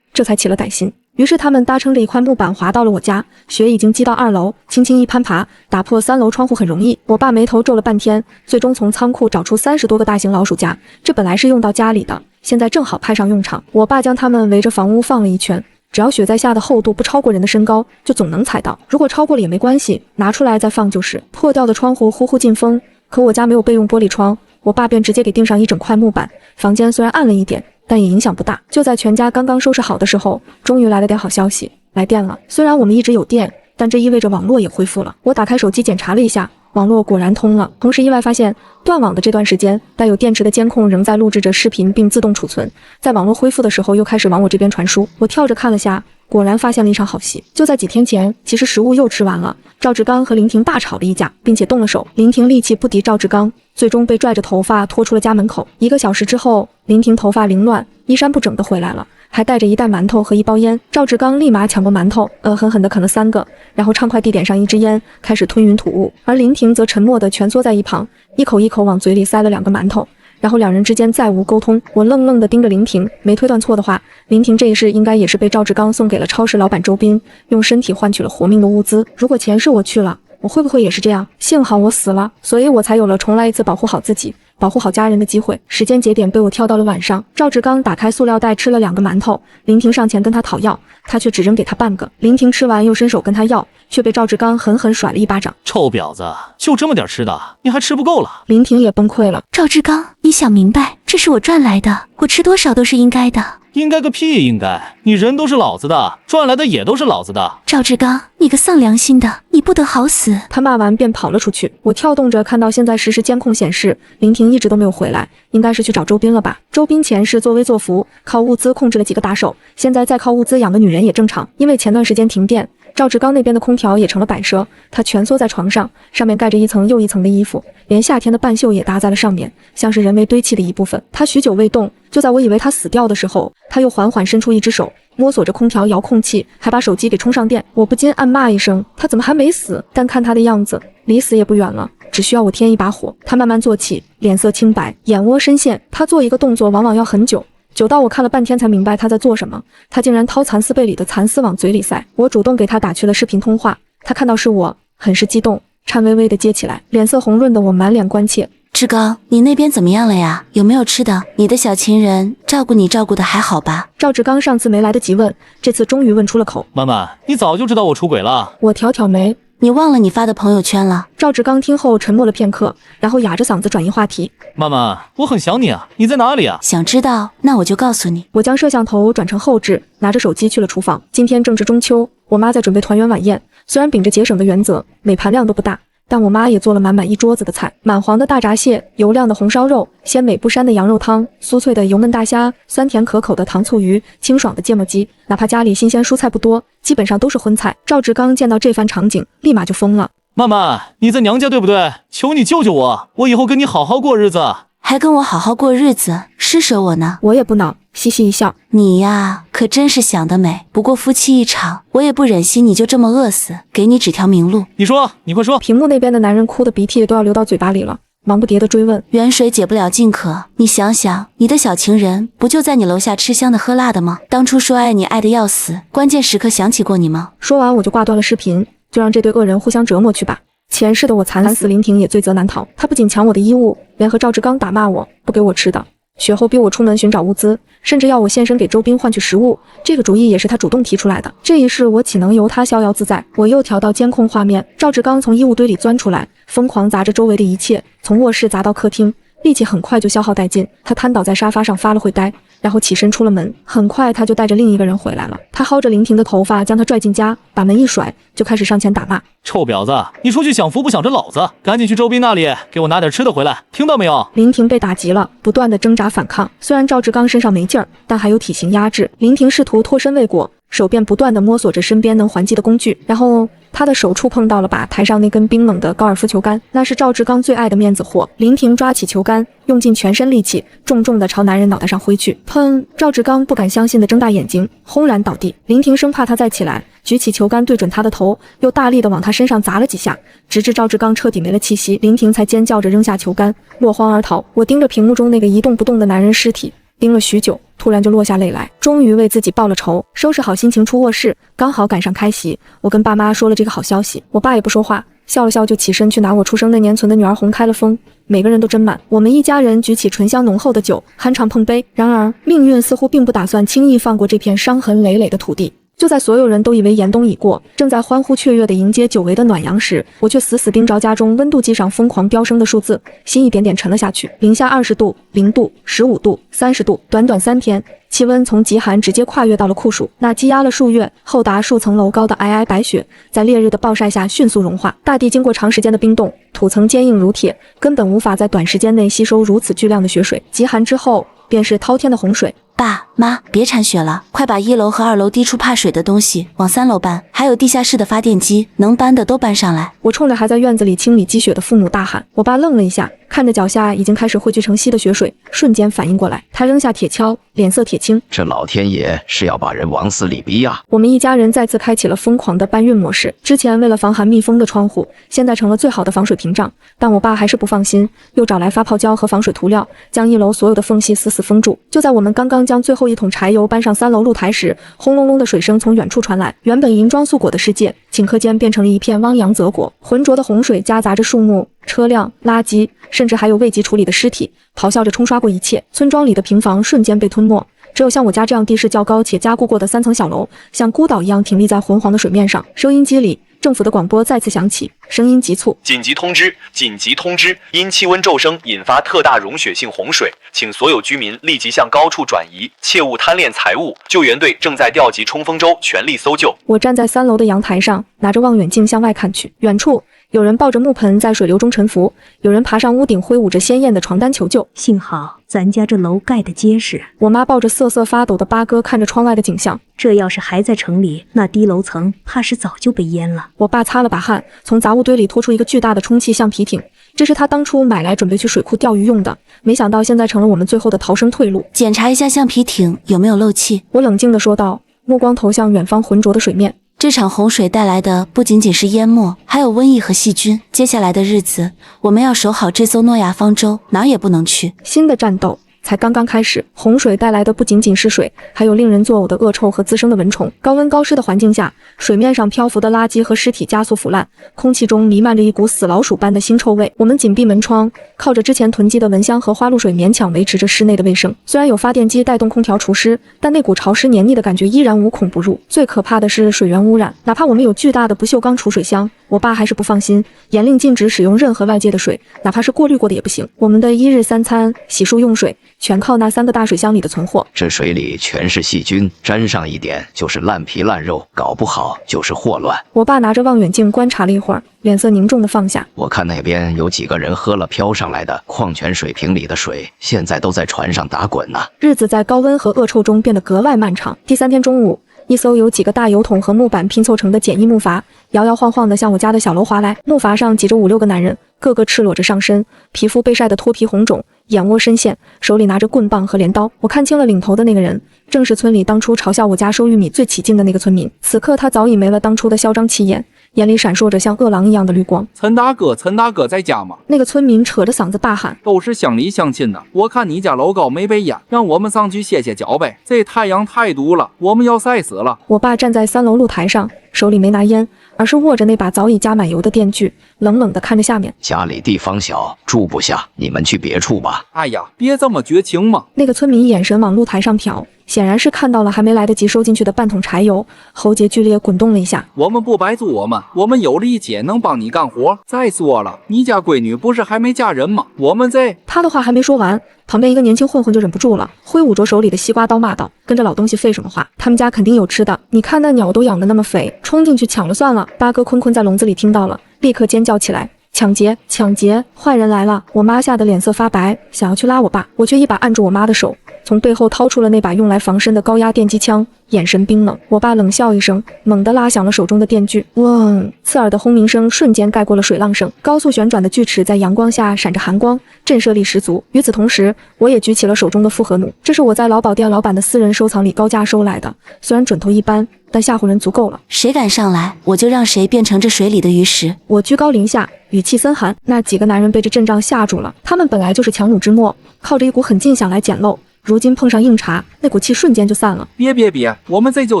这才起了歹心。于是他们搭撑着一块木板滑到了我家，雪已经积到2楼，轻轻一攀爬，打破3楼窗户很容易。我爸眉头皱了半天，最终从仓库找出30多个大型老鼠夹，这本来是用到家里的，现在正好派上用场。我爸将它们围着房屋放了一圈，只要雪在下的厚度不超过人的身高，就总能踩到，如果超过了也没关系，拿出来再放就是。破掉的窗户呼呼进风，可我家没有备用玻璃窗，我爸便直接给钉上一整块木板。房间虽然暗了一点，但也影响不大。就在全家刚刚收拾好的时候，终于来了点好消息，来电了。虽然我们一直有电，但这意味着网络也恢复了。我打开手机检查了一下，网络果然通了。同时意外发现，断网的这段时间，带有电池的监控仍在录制着视频并自动储存，在网络恢复的时候又开始往我这边传输。我跳着看了下，果然发现了一场好戏。就在几天前，其实食物又吃完了，赵志刚和林婷大吵了一架，并且动了手。林婷力气不敌赵志刚，最终被拽着头发拖出了家门口。1个小时之后，林婷头发凌乱、衣衫不整的回来了，还带着1袋馒头和1包烟。赵志刚立马抢过馒头，狠狠地啃了3个，然后畅快地点上1支烟，开始吞云吐雾。而林婷则沉默地蜷缩在一旁，一口一口往嘴里塞了2个馒头。然后2人之间再无沟通。我愣愣地盯着林婷，没推断错的话，林婷这一世应该也是被赵志刚送给了超市老板周斌，用身体换取了活命的物资。如果前世我去了，我会不会也是这样？幸好我死了，所以我才有了重来一次保护好自己、保护好家人的机会。时间节点被我跳到了晚上。赵志刚打开塑料袋吃了2个馒头，林婷上前跟他讨要，他却只扔给他半个。林婷吃完又伸手跟他要，却被赵志刚狠狠甩了一巴掌。臭婊子，就这么点吃的，你还吃不够了？林婷也崩溃了。赵志刚，你想明白，这是我赚来的，我吃多少都是应该的。应该个屁应该，你人都是老子的，赚来的也都是老子的。赵志刚，你个丧良心的，你不得好死！他骂完便跑了出去。我跳动着看到现在实时监控显示，林婷一直都没有回来，应该是去找周斌了吧。周斌前世作威作福，靠物资控制了几个打手，现在再靠物资养个女人也正常。因为前段时间停电，赵志刚那边的空调也成了摆设，他蜷缩在床上，上面盖着一层又一层的衣服，连夏天的半袖也搭在了上面，像是人为堆砌的一部分。他许久未动，就在我以为他死掉的时候，他又缓缓伸出一只手，摸索着空调遥控器，还把手机给充上电。我不禁暗骂一声，他怎么还没死？但看他的样子，离死也不远了，只需要我添一把火。他慢慢坐起，脸色清白，眼窝深陷。他做一个动作往往要很久，久到我看了半天才明白他在做什么，他竟然掏蚕丝被里的蚕丝往嘴里塞。我主动给他打去了视频通话，他看到是我，很是激动，颤巍巍地接起来，脸色红润的我满脸关切。志刚，你那边怎么样了呀？有没有吃的？你的小情人照顾你照顾的还好吧？赵志刚上次没来得及问，这次终于问出了口。曼曼，你早就知道我出轨了。我挑挑眉，你忘了你发的朋友圈了？赵志刚听后沉默了片刻，然后哑着嗓子转移话题。曼曼，我很想你啊，你在哪里啊？想知道，那我就告诉你。我将摄像头转成后置，拿着手机去了厨房。今天正值中秋，我妈在准备团圆晚宴，虽然秉着节省的原则，每盘量都不大，但我妈也做了满满一桌子的菜，满黄的大闸蟹，油亮的红烧肉，鲜美不膻的羊肉汤，酥脆的油焖大虾，酸甜可口的糖醋鱼，清爽的芥末鸡。哪怕家里新鲜蔬菜不多，基本上都是荤菜。赵志刚见到这番场景，立马就疯了。曼曼，你在娘家对不对？求你救救我，我以后跟你好好过日子。还跟我好好过日子，施舍我呢？我也不恼，嘻嘻一笑。你呀，可真是想得美。不过夫妻一场，我也不忍心你就这么饿死，给你指条明路。你说，你快说。屏幕那边的男人哭的鼻涕都要流到嘴巴里了，忙不迭地追问。远水解不了近渴，你想想，你的小情人不就在你楼下吃香的喝辣的吗？当初说爱你爱得要死，关键时刻想起过你吗？说完我就挂断了视频，就让这对恶人互相折磨去吧。前世的我惨死，林婷也罪责难逃。她不仅抢我的衣物，连和赵志刚打骂我，不给我吃的，雪后逼我出门寻找物资，甚至要我现身给周斌换取食物。这个主意也是他主动提出来的。这一世我岂能由他逍遥自在？我又调到监控画面，赵志刚从衣物堆里钻出来，疯狂砸着周围的一切，从卧室砸到客厅，力气很快就消耗殆尽。他瘫倒在沙发上发了会呆，然后起身出了门。很快他就带着另一个人回来了，他薅着林婷的头发将她拽进家，把门一甩，就开始上前打骂。臭婊子，你出去享福不想着老子，赶紧去周斌那里给我拿点吃的回来，听到没有？林婷被打急了，不断的挣扎反抗。虽然赵志刚身上没劲儿，但还有体型压制。林婷试图脱身未果，手便不断的摸索着身边能还击的工具，然后他的手触碰到了吧台上那根冰冷的高尔夫球杆，那是赵志刚最爱的面子货。林婷抓起球杆，用尽全身力气，重重的朝男人脑袋上挥去。砰！赵志刚不敢相信的睁大眼睛，轰然倒地。林婷生怕他再起来，举起球杆对准他的头，又大力的往他身上砸了几下，直至赵志刚彻底没了气息，林婷才尖叫着扔下球杆，落荒而逃。我盯着屏幕中那个一动不动的男人尸体，盯了许久，突然就落下泪来，终于为自己报了仇。收拾好心情出卧室，刚好赶上开席，我跟爸妈说了这个好消息。我爸也不说话，笑了笑就起身去拿我出生那年存的女儿红开了封，每个人都斟满。我们一家人举起醇香浓厚的酒，酣畅碰杯。然而命运似乎并不打算轻易放过这片伤痕累累的土地。就在所有人都以为严冬已过，正在欢呼雀跃地迎接久违的暖阳时，我却死死盯着家中温度计上疯狂飙升的数字，心一点点沉了下去。零下20度、0度、15度、30度，短短3天，气温从极寒直接跨越到了酷暑。那积压了数月、厚达数层楼高的皑皑白雪，在烈日的暴晒下迅速融化。大地经过长时间的冰冻，土层坚硬如铁，根本无法在短时间内吸收如此巨量的雪水。极寒之后，便是滔天的洪水。爸妈，别铲雪了，快把1楼和2楼滴出怕水的东西往3楼搬，还有地下室的发电机，能搬的都搬上来。我冲着还在院子里清理积雪的父母大喊。我爸愣了一下，看着脚下已经开始汇聚成溪的雪水，瞬间反应过来，他扔下铁锹，脸色铁青。这老天爷是要把人往死里逼呀！我们一家人再次开启了疯狂的搬运模式。之前为了防寒密封的窗户，现在成了最好的防水屏障。但我爸还是不放心，又找来发泡胶和防水涂料，将1楼所有的缝隙死死封住。就在我们刚刚将最后一桶柴油搬上3楼露台时，轰隆隆的水声从远处传来。原本银装素裹的世界，顷刻间变成了一片汪洋泽国。浑浊的洪水夹杂着树木、车辆、垃圾，甚至还有未及处理的尸体，咆哮着冲刷过一切。村庄里的平房瞬间被吞没，只有像我家这样地势较高且加固过的3层小楼，像孤岛一样挺立在浑黄的水面上。收音机里，政府的广播再次响起，声音急促：紧急通知！紧急通知！因气温骤升引发特大融雪性洪水，请所有居民立即向高处转移，切勿贪恋财物。救援队正在调集冲锋舟，全力搜救。我站在3楼的阳台上，拿着望远镜向外看去，远处有人抱着木盆在水流中沉浮，有人爬上屋顶挥舞着鲜艳的床单求救。幸好咱家这楼盖得结实。我妈抱着瑟瑟发抖的八哥看着窗外的景象，这要是还在城里，那低楼层怕是早就被淹了。我爸擦了把汗，从杂物堆里拖出一个巨大的充气橡皮艇，这是他当初买来准备去水库钓鱼用的，没想到现在成了我们最后的逃生退路。检查一下橡皮艇有没有漏气，我冷静地说道，目光投向远方浑浊的水面。这场洪水带来的不仅仅是淹没，还有瘟疫和细菌。接下来的日子，我们要守好这艘诺亚方舟，哪儿也不能去。新的战斗才刚刚开始。洪水带来的不仅仅是水，还有令人作呕的恶臭和滋生的蚊虫。高温高湿的环境下，水面上漂浮的垃圾和尸体加速腐烂，空气中弥漫着一股死老鼠般的腥臭味。我们紧闭门窗，靠着之前囤积的蚊香和花露水勉强维持着室内的卫生。虽然有发电机带动空调除湿，但那股潮湿黏腻的感觉依然无孔不入。最可怕的是水源污染，哪怕我们有巨大的不锈钢储水箱，我爸还是不放心，严令禁止使用任何外界的水，哪怕是过滤过的也不行。我们的一日三餐、洗漱用水全靠那3个大水箱里的存货。这水里全是细菌，沾上一点就是烂皮烂肉，搞不好就是霍乱。我爸拿着望远镜观察了一会儿，脸色凝重地放下。我看那边有几个人喝了飘上来的矿泉水瓶里的水，现在都在船上打滚呢。日子在高温和恶臭中变得格外漫长。第3天中午，一艘由几个大油桶和木板拼凑成的简易木筏摇摇晃晃地向我家的小楼划来。木筏上挤着5、6个男人，个个赤裸着上身，皮肤被晒得脱皮红肿，眼窝深陷，手里拿着棍棒和镰刀。我看清了领头的那个人，正是村里当初嘲笑我家收玉米最起劲的那个村民。此刻他早已没了当初的嚣张气焰，眼里闪烁着像饿狼一样的绿光。陈大哥在家吗？那个村民扯着嗓子大喊。都是乡里乡亲的，我看你家楼高没被淹，让我们上去歇歇脚呗。这太阳太毒了，我们要晒死了。我爸站在3楼露台上，手里没拿烟，而是握着那把早已加满油的电锯，冷冷地看着下面。家里地方小，住不下，你们去别处吧。哎呀，别这么绝情嘛！那个村民眼神往露台上瞟，显然是看到了还没来得及收进去的半桶柴油，喉结剧烈滚动了一下。我们不白住，我们有力气能帮你干活。再说了，你家闺女不是还没嫁人吗？我们这……他的话还没说完，旁边一个年轻混混就忍不住了，挥舞着手里的西瓜刀骂道：“跟着老东西废什么话？他们家肯定有吃的，你看那鸟都养得那么肥，冲进去抢了算了。”八哥坤坤在笼子里听到了，立刻尖叫起来。抢劫！抢劫！坏人来了！我妈吓得脸色发白，想要去拉我爸，我却一把按住我妈的手，从背后掏出了那把用来防身的高压电击枪，眼神冰冷。我爸冷笑一声，猛地拉响了手中的电锯，嗡！刺耳的轰鸣声瞬间盖过了水浪声。高速旋转的锯齿在阳光下闪着寒光，震慑力十足。与此同时，我也举起了手中的复合弩，这是我在劳保店老板的私人收藏里高价收来的，虽然准头一般，但吓唬人足够了。谁敢上来，我就让谁变成这水里的鱼食。我居高临下，语气森寒。那几个男人被这阵仗吓住了，他们本来就是强弩之末，靠着一股狠劲想来捡漏，如今碰上硬茬，那股气瞬间就散了。别，我们这就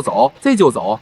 走。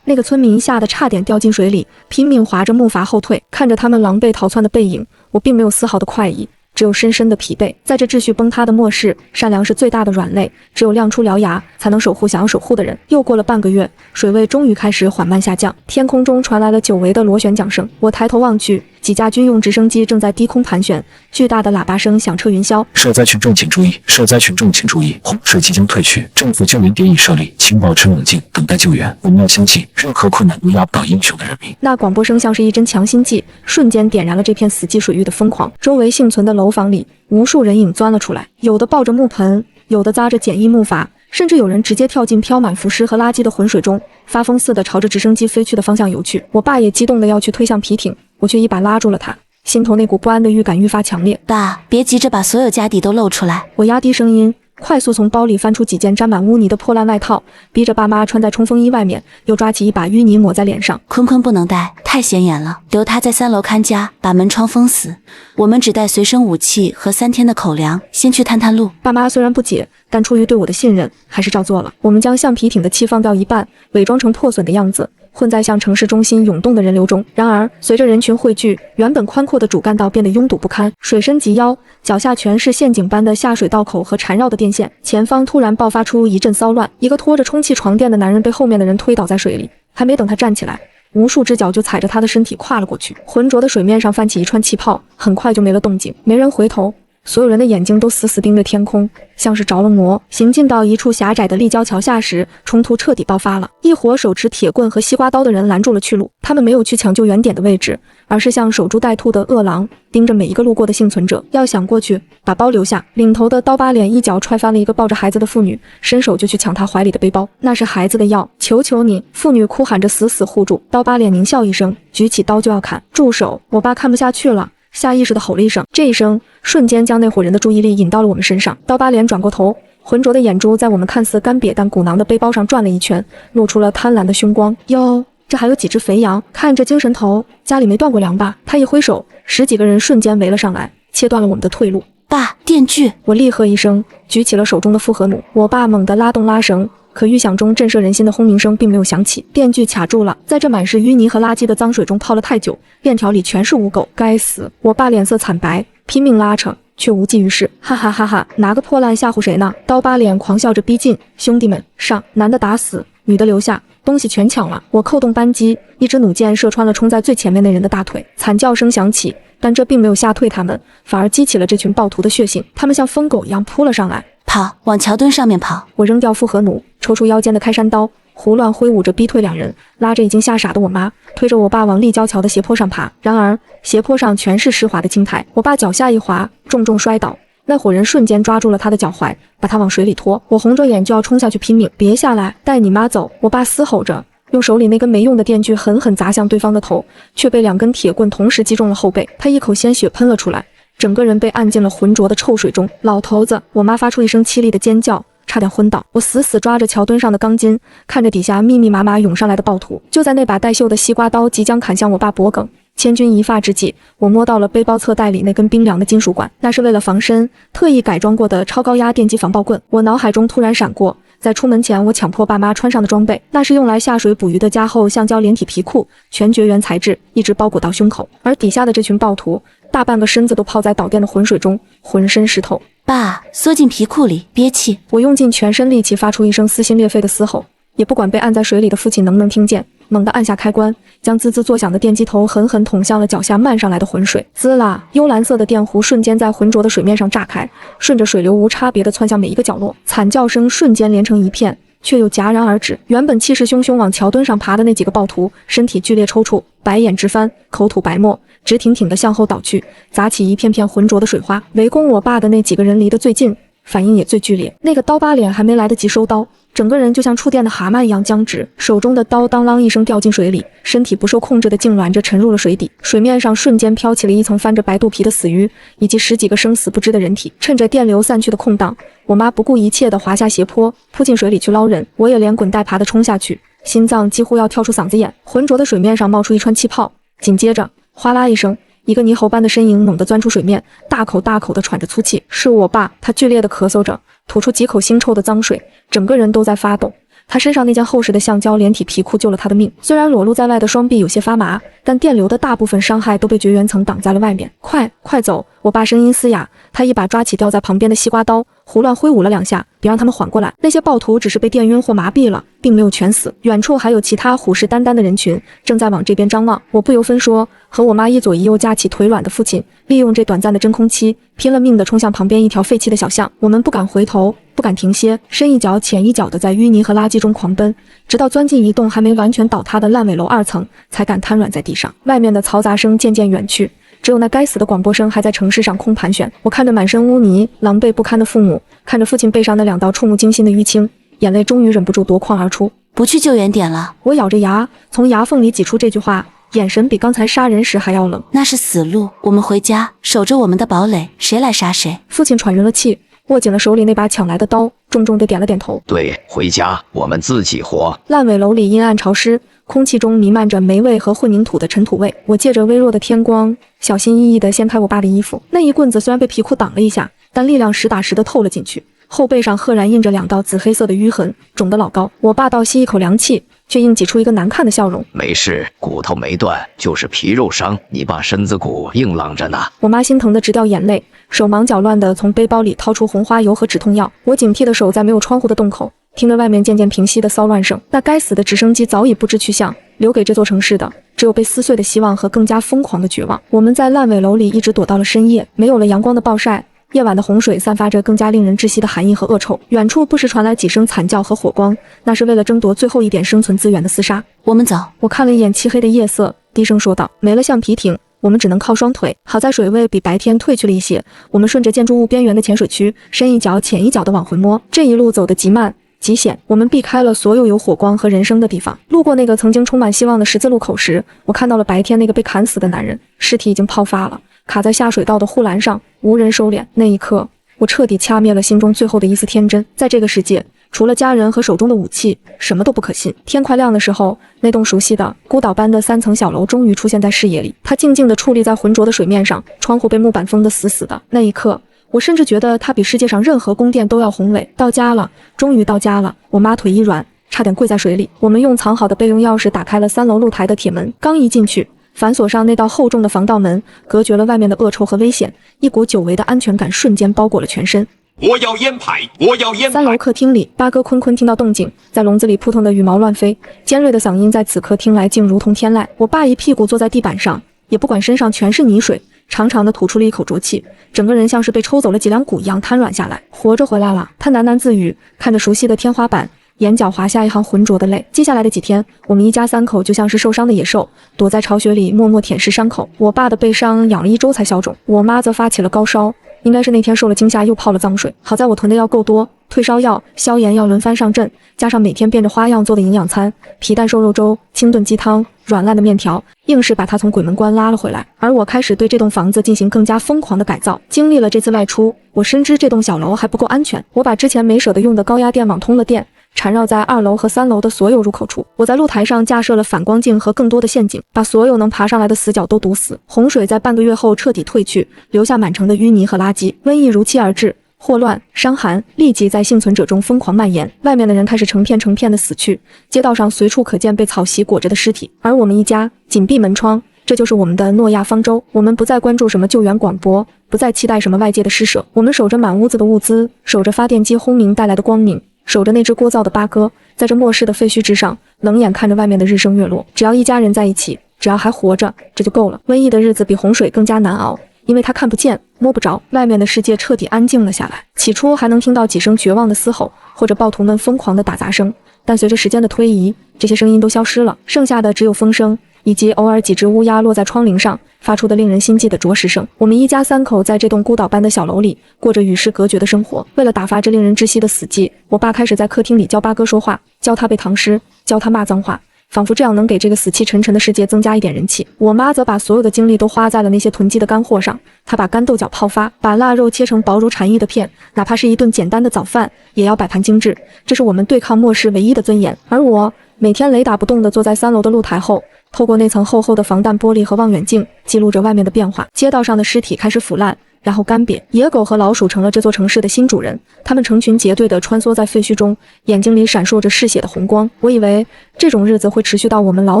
那个村民吓得差点掉进水里，拼命划着木筏后退。看着他们狼狈逃窜的背影，我并没有丝毫的快意，只有深深的疲惫。在这秩序崩塌的末世，善良是最大的软肋，只有亮出獠牙，才能守护想要守护的人。又过了半个月，水位终于开始缓慢下降，天空中传来了久违的螺旋桨声。我抬头望去，几架军用直升机正在低空盘旋，巨大的喇叭声响彻云霄。受灾群众请注意！受灾群众请注意！洪水即将退去，政府救援点已设立，请保持冷静，等待救援。我们要相信，任何困难都压不倒英雄的人民。那广播声像是一针强心剂，瞬间点燃了这片死寂水域的疯狂。周围幸存的楼房里，无数人影钻了出来，有的抱着木盆，有的扎着简易木筏，甚至有人直接跳进飘满浮尸和垃圾的浑水中，发疯似的朝着直升机飞去的方向游去。我爸也激动的要去推向皮艇，我却一把拉住了他，心头那股不安的预感愈发强烈。爸，别急着把所有家底都露出来。我压低声音，快速从包里翻出几件沾满污泥的破烂外套，逼着爸妈穿在冲锋衣外面，又抓起一把淤泥抹在脸上。坤坤不能带，太显眼了，留他在3楼看家，把门窗封死。我们只带随身武器和3天的口粮，先去探探路。爸妈虽然不解，但出于对我的信任，还是照做了。我们将橡皮艇的气放掉一半，伪装成破损的样子，混在向城市中心涌动的人流中。然而随着人群汇聚，原本宽阔的主干道变得拥堵不堪，水深及腰，脚下全是陷阱般的下水道口和缠绕的电线。前方突然爆发出一阵骚乱，一个拖着充气床垫的男人被后面的人推倒在水里，还没等他站起来，无数只脚就踩着他的身体跨了过去。浑浊的水面上泛起一串气泡，很快就没了动静。没人回头，所有人的眼睛都死死盯着天空，像是着了魔。行进到一处狭窄的立交桥下时，冲突彻底爆发了。一伙手持铁棍和西瓜刀的人拦住了去路，他们没有去抢救援点的位置，而是像守株待兔的饿狼，盯着每一个路过的幸存者。要想过去，把包留下。领头的刀疤脸一脚踹翻了一个抱着孩子的妇女，伸手就去抢她怀里的背包，那是孩子的药，求求你！妇女哭喊着死死护住。刀疤脸狞笑一声，举起刀就要砍。住手！我爸看不下去了，下意识地吼了一声，这一声瞬间将那伙人的注意力引到了我们身上。刀疤脸转过头，浑浊的眼珠在我们看似干瘪但鼓囊的背包上转了一圈，露出了贪婪的凶光。哟，这还有几只肥羊，看这精神头，家里没断过粮吧？他一挥手，10几个人瞬间围了上来，切断了我们的退路。爸，电锯！我厉喝一声，举起了手中的复合弩。我爸猛地拉动拉绳，可预想中震慑人心的轰鸣声并没有响起，电锯卡住了，在这满是淤泥和垃圾的脏水中泡了太久，链条里全是污垢。该死！我爸脸色惨白，拼命拉扯，却无济于事。哈哈哈哈！拿个破烂吓唬谁呢？刀疤脸狂笑着逼近，兄弟们上！男的打死，女的留下。东西全抢了！我扣动扳机，一支弩箭射穿了冲在最前面那人的大腿，惨叫声响起，但这并没有吓退他们，反而激起了这群暴徒的血性。他们像疯狗一样扑了上来，跑，往桥墩上面跑！我扔掉复合弩，抽出腰间的开山刀，胡乱挥舞着逼退两人，拉着已经吓傻的我妈，推着我爸往立交桥的斜坡上爬。然而斜坡上全是湿滑的青苔，我爸脚下一滑，重重摔倒。那伙人瞬间抓住了他的脚踝，把他往水里拖。我红着眼就要冲下去拼命，别下来，带你妈走！我爸嘶吼着，用手里那根没用的电锯狠狠砸向对方的头，却被2根铁棍同时击中了后背。他一口鲜血喷了出来，整个人被按进了浑浊的臭水中。老头子！我妈发出一声凄厉的尖叫，差点昏倒。我死死抓着桥墩上的钢筋，看着底下密密麻麻涌上来的暴徒。就在那把带锈的西瓜刀即将砍向我爸脖颈，千钧一发之际，我摸到了背包侧袋里那根冰凉的金属管，那是为了防身特意改装过的超高压电击防爆棍。我脑海中突然闪过，在出门前我强迫爸妈穿上的装备，那是用来下水捕鱼的加厚橡胶连体皮裤，全绝缘材质，一直包裹到胸口。而底下的这群暴徒，大半个身子都泡在导电的浑水中，浑身湿透。爸，缩进皮裤里，憋气！我用尽全身力气发出一声撕心裂肺的嘶吼，也不管被按在水里的父亲能不能听见，猛地按下开关，将滋滋作响的电击头狠狠捅向了脚下漫上来的浑水。滋啦！幽蓝色的电弧瞬间在浑浊的水面上炸开，顺着水流无差别地窜向每一个角落。惨叫声瞬间连成一片，却又戛然而止。原本气势汹汹往桥墩上爬的那几个暴徒，身体剧烈抽搐，白眼直翻，口吐白沫，直挺挺地向后倒去，砸起一片片浑浊的水花。围攻我爸的那几个人离得最近，反应也最剧烈。那个刀疤脸还没来得及收刀，整个人就像触电的蛤蟆一样僵直，手中的刀当啷一声掉进水里，身体不受控制的痉挛着沉入了水底。水面上瞬间飘起了一层翻着白肚皮的死鱼，以及10几个生死不知的人体。趁着电流散去的空档，我妈不顾一切地滑下斜坡，扑进水里去捞人。我也连滚带爬地冲下去，心脏几乎要跳出嗓子眼。浑浊的水面上冒出一串气泡，紧接着哗啦一声，一个猕猴般的身影猛地钻出水面，大口大口地喘着粗气。是我爸，他剧烈地咳嗽着，吐出几口腥臭的脏水，整个人都在发抖。他身上那件厚实的橡胶连体皮裤救了他的命，虽然裸露在外的双臂有些发麻，但电流的大部分伤害都被绝缘层挡在了外面。快走！我爸声音嘶哑，他一把抓起掉在旁边的西瓜刀，胡乱挥舞了2下，别让他们缓过来。那些暴徒只是被电晕或麻痹了，并没有全死。远处还有其他虎视眈眈的人群正在往这边张望。我不由分说，和我妈一左一右架起腿软的父亲，利用这短暂的真空期，拼了命地冲向旁边一条废弃的小巷。我们不敢回头，不敢停歇，深一脚浅一脚地在淤泥和垃圾中狂奔，直到钻进一栋还没完全倒塌的烂尾楼2层，才敢瘫软在地上。外面的嘈杂声渐渐远去，只有那该死的广播声还在城市上空盘旋。我看着满身污泥、狼狈不堪的父母，看着父亲背上那2道触目惊心的淤青，眼泪终于忍不住夺眶而出。不去救援点了。我咬着牙，从牙缝里挤出这句话，眼神比刚才杀人时还要冷。那是死路，我们回家，守着我们的堡垒，谁来杀谁。父亲喘匀了气，握紧了手里那把抢来的刀，重重地点了点头。对，回家，我们自己活。烂尾楼里阴暗潮湿，空气中弥漫着霉味和混凝土的尘土味。我借着微弱的天光，小心翼翼地掀开我爸的衣服。那一棍子虽然被皮裤挡了一下，但力量实打实地透了进去，后背上赫然印着2道紫黑色的淤痕，肿得老高。我爸倒吸一口凉气，却硬挤出一个难看的笑容。没事，骨头没断，就是皮肉伤，你爸身子骨硬朗着呢。我妈心疼得直掉眼泪，手忙脚乱地从背包里掏出红花油和止痛药。我警惕的守在没有窗户的洞口，听着外面渐渐平息的骚乱声。那该死的直升机早已不知去向，留给这座城市的只有被撕碎的希望和更加疯狂的绝望。我们在烂尾楼里一直躲到了深夜，没有了阳光的暴晒，夜晚的洪水散发着更加令人窒息的寒意和恶臭。远处不时传来几声惨叫和火光，那是为了争夺最后一点生存资源的厮杀。我们走。我看了一眼漆黑的夜色，低声说道，没了橡皮艇，我们只能靠双腿。好在水位比白天退去了一些，我们顺着建筑物边缘的浅水区，深一脚浅一脚地往回摸。这一路走得极慢极险，我们避开了所有有火光和人声的地方。路过那个曾经充满希望的十字路口时，我看到了白天那个被砍死的男人，尸体已经泡发了，卡在下水道的护栏上，无人收敛。那一刻，我彻底掐灭了心中最后的一丝天真。在这个世界，除了家人和手中的武器，什么都不可信。天快亮的时候，那栋熟悉的孤岛般的3层小楼终于出现在视野里。它静静地矗立在浑浊的水面上，窗户被木板封得死死的。那一刻，我甚至觉得它比世界上任何宫殿都要宏伟。到家了，终于到家了。我妈腿一软，差点跪在水里。我们用藏好的备用钥匙打开了3楼露台的铁门，刚一进去，反锁上那道厚重的防盗门，隔绝了外面的恶臭和危险，一股久违的安全感瞬间包裹了全身。我要烟牌，我要烟牌。3楼客厅里，八哥坤坤听到动静，在笼子里扑腾的羽毛乱飞，尖锐的嗓音在此刻听来竟如同天籁。我爸一屁股坐在地板上，也不管身上全是泥水，长长的吐出了一口浊气，整个人像是被抽走了几两骨一样瘫软下来。活着回来了，他喃喃自语，看着熟悉的天花板，眼角滑下一行浑浊的泪。接下来的几天，我们一家3口就像是受伤的野兽，躲在巢穴里默默舔舐伤口。我爸的背伤养了1周才消肿，我妈则发起了高烧，应该是那天受了惊吓又泡了脏水。好在我囤的药够多，退烧药、消炎药轮番上阵，加上每天变着花样做的营养餐，皮蛋瘦肉粥、清炖鸡汤、软烂的面条，硬是把他从鬼门关拉了回来。而我开始对这栋房子进行更加疯狂的改造。经历了这次外出，我深知这栋小楼还不够安全，我把之前没舍得用的高压电网通了电，缠绕在2楼和3楼的所有入口处。我在露台上架设了反光镜和更多的陷阱，把所有能爬上来的死角都堵死。洪水在半个月后彻底退去，留下满城的淤泥和垃圾。瘟疫如期而至，霍乱、伤寒立即在幸存者中疯狂蔓延，外面的人开始成片成片的死去，街道上随处可见被草席裹着的尸体。而我们一家紧闭门窗，这就是我们的诺亚方舟。我们不再关注什么救援广播，不再期待什么外界的施舍，我们守着满屋子的物资，守着发电机轰鸣带来的光明，守着那只聒噪的八哥，在这末世的废墟之上，冷眼看着外面的日升月落。只要一家人在一起，只要还活着，这就够了。瘟疫的日子比洪水更加难熬，因为它看不见摸不着，外面的世界彻底安静了下来。起初还能听到几声绝望的嘶吼，或者暴徒们疯狂的打杂声，但随着时间的推移，这些声音都消失了，剩下的只有风声，以及偶尔几只乌鸦落在窗棂上发出的令人心悸的啄食声。我们一家3口在这栋孤岛般的小楼里过着与世隔绝的生活。为了打发这令人窒息的死寂，我爸开始在客厅里教八哥说话，教他背唐诗，教他骂脏话，仿佛这样能给这个死气沉沉的世界增加一点人气。我妈则把所有的精力都花在了那些囤积的干货上，她把干豆角泡发，把腊肉切成薄如蝉翼的片，哪怕是一顿简单的早饭也要摆盘精致，这是我们对抗末世唯一的尊严。而我每天雷打不动地坐在3楼的露台后，透过那层厚厚的防弹玻璃和望远镜，记录着外面的变化。街道上的尸体开始腐烂，然后干瘪，野狗和老鼠成了这座城市的新主人，它们成群结队地穿梭在废墟中，眼睛里闪烁着嗜血的红光。我以为这种日子会持续到我们老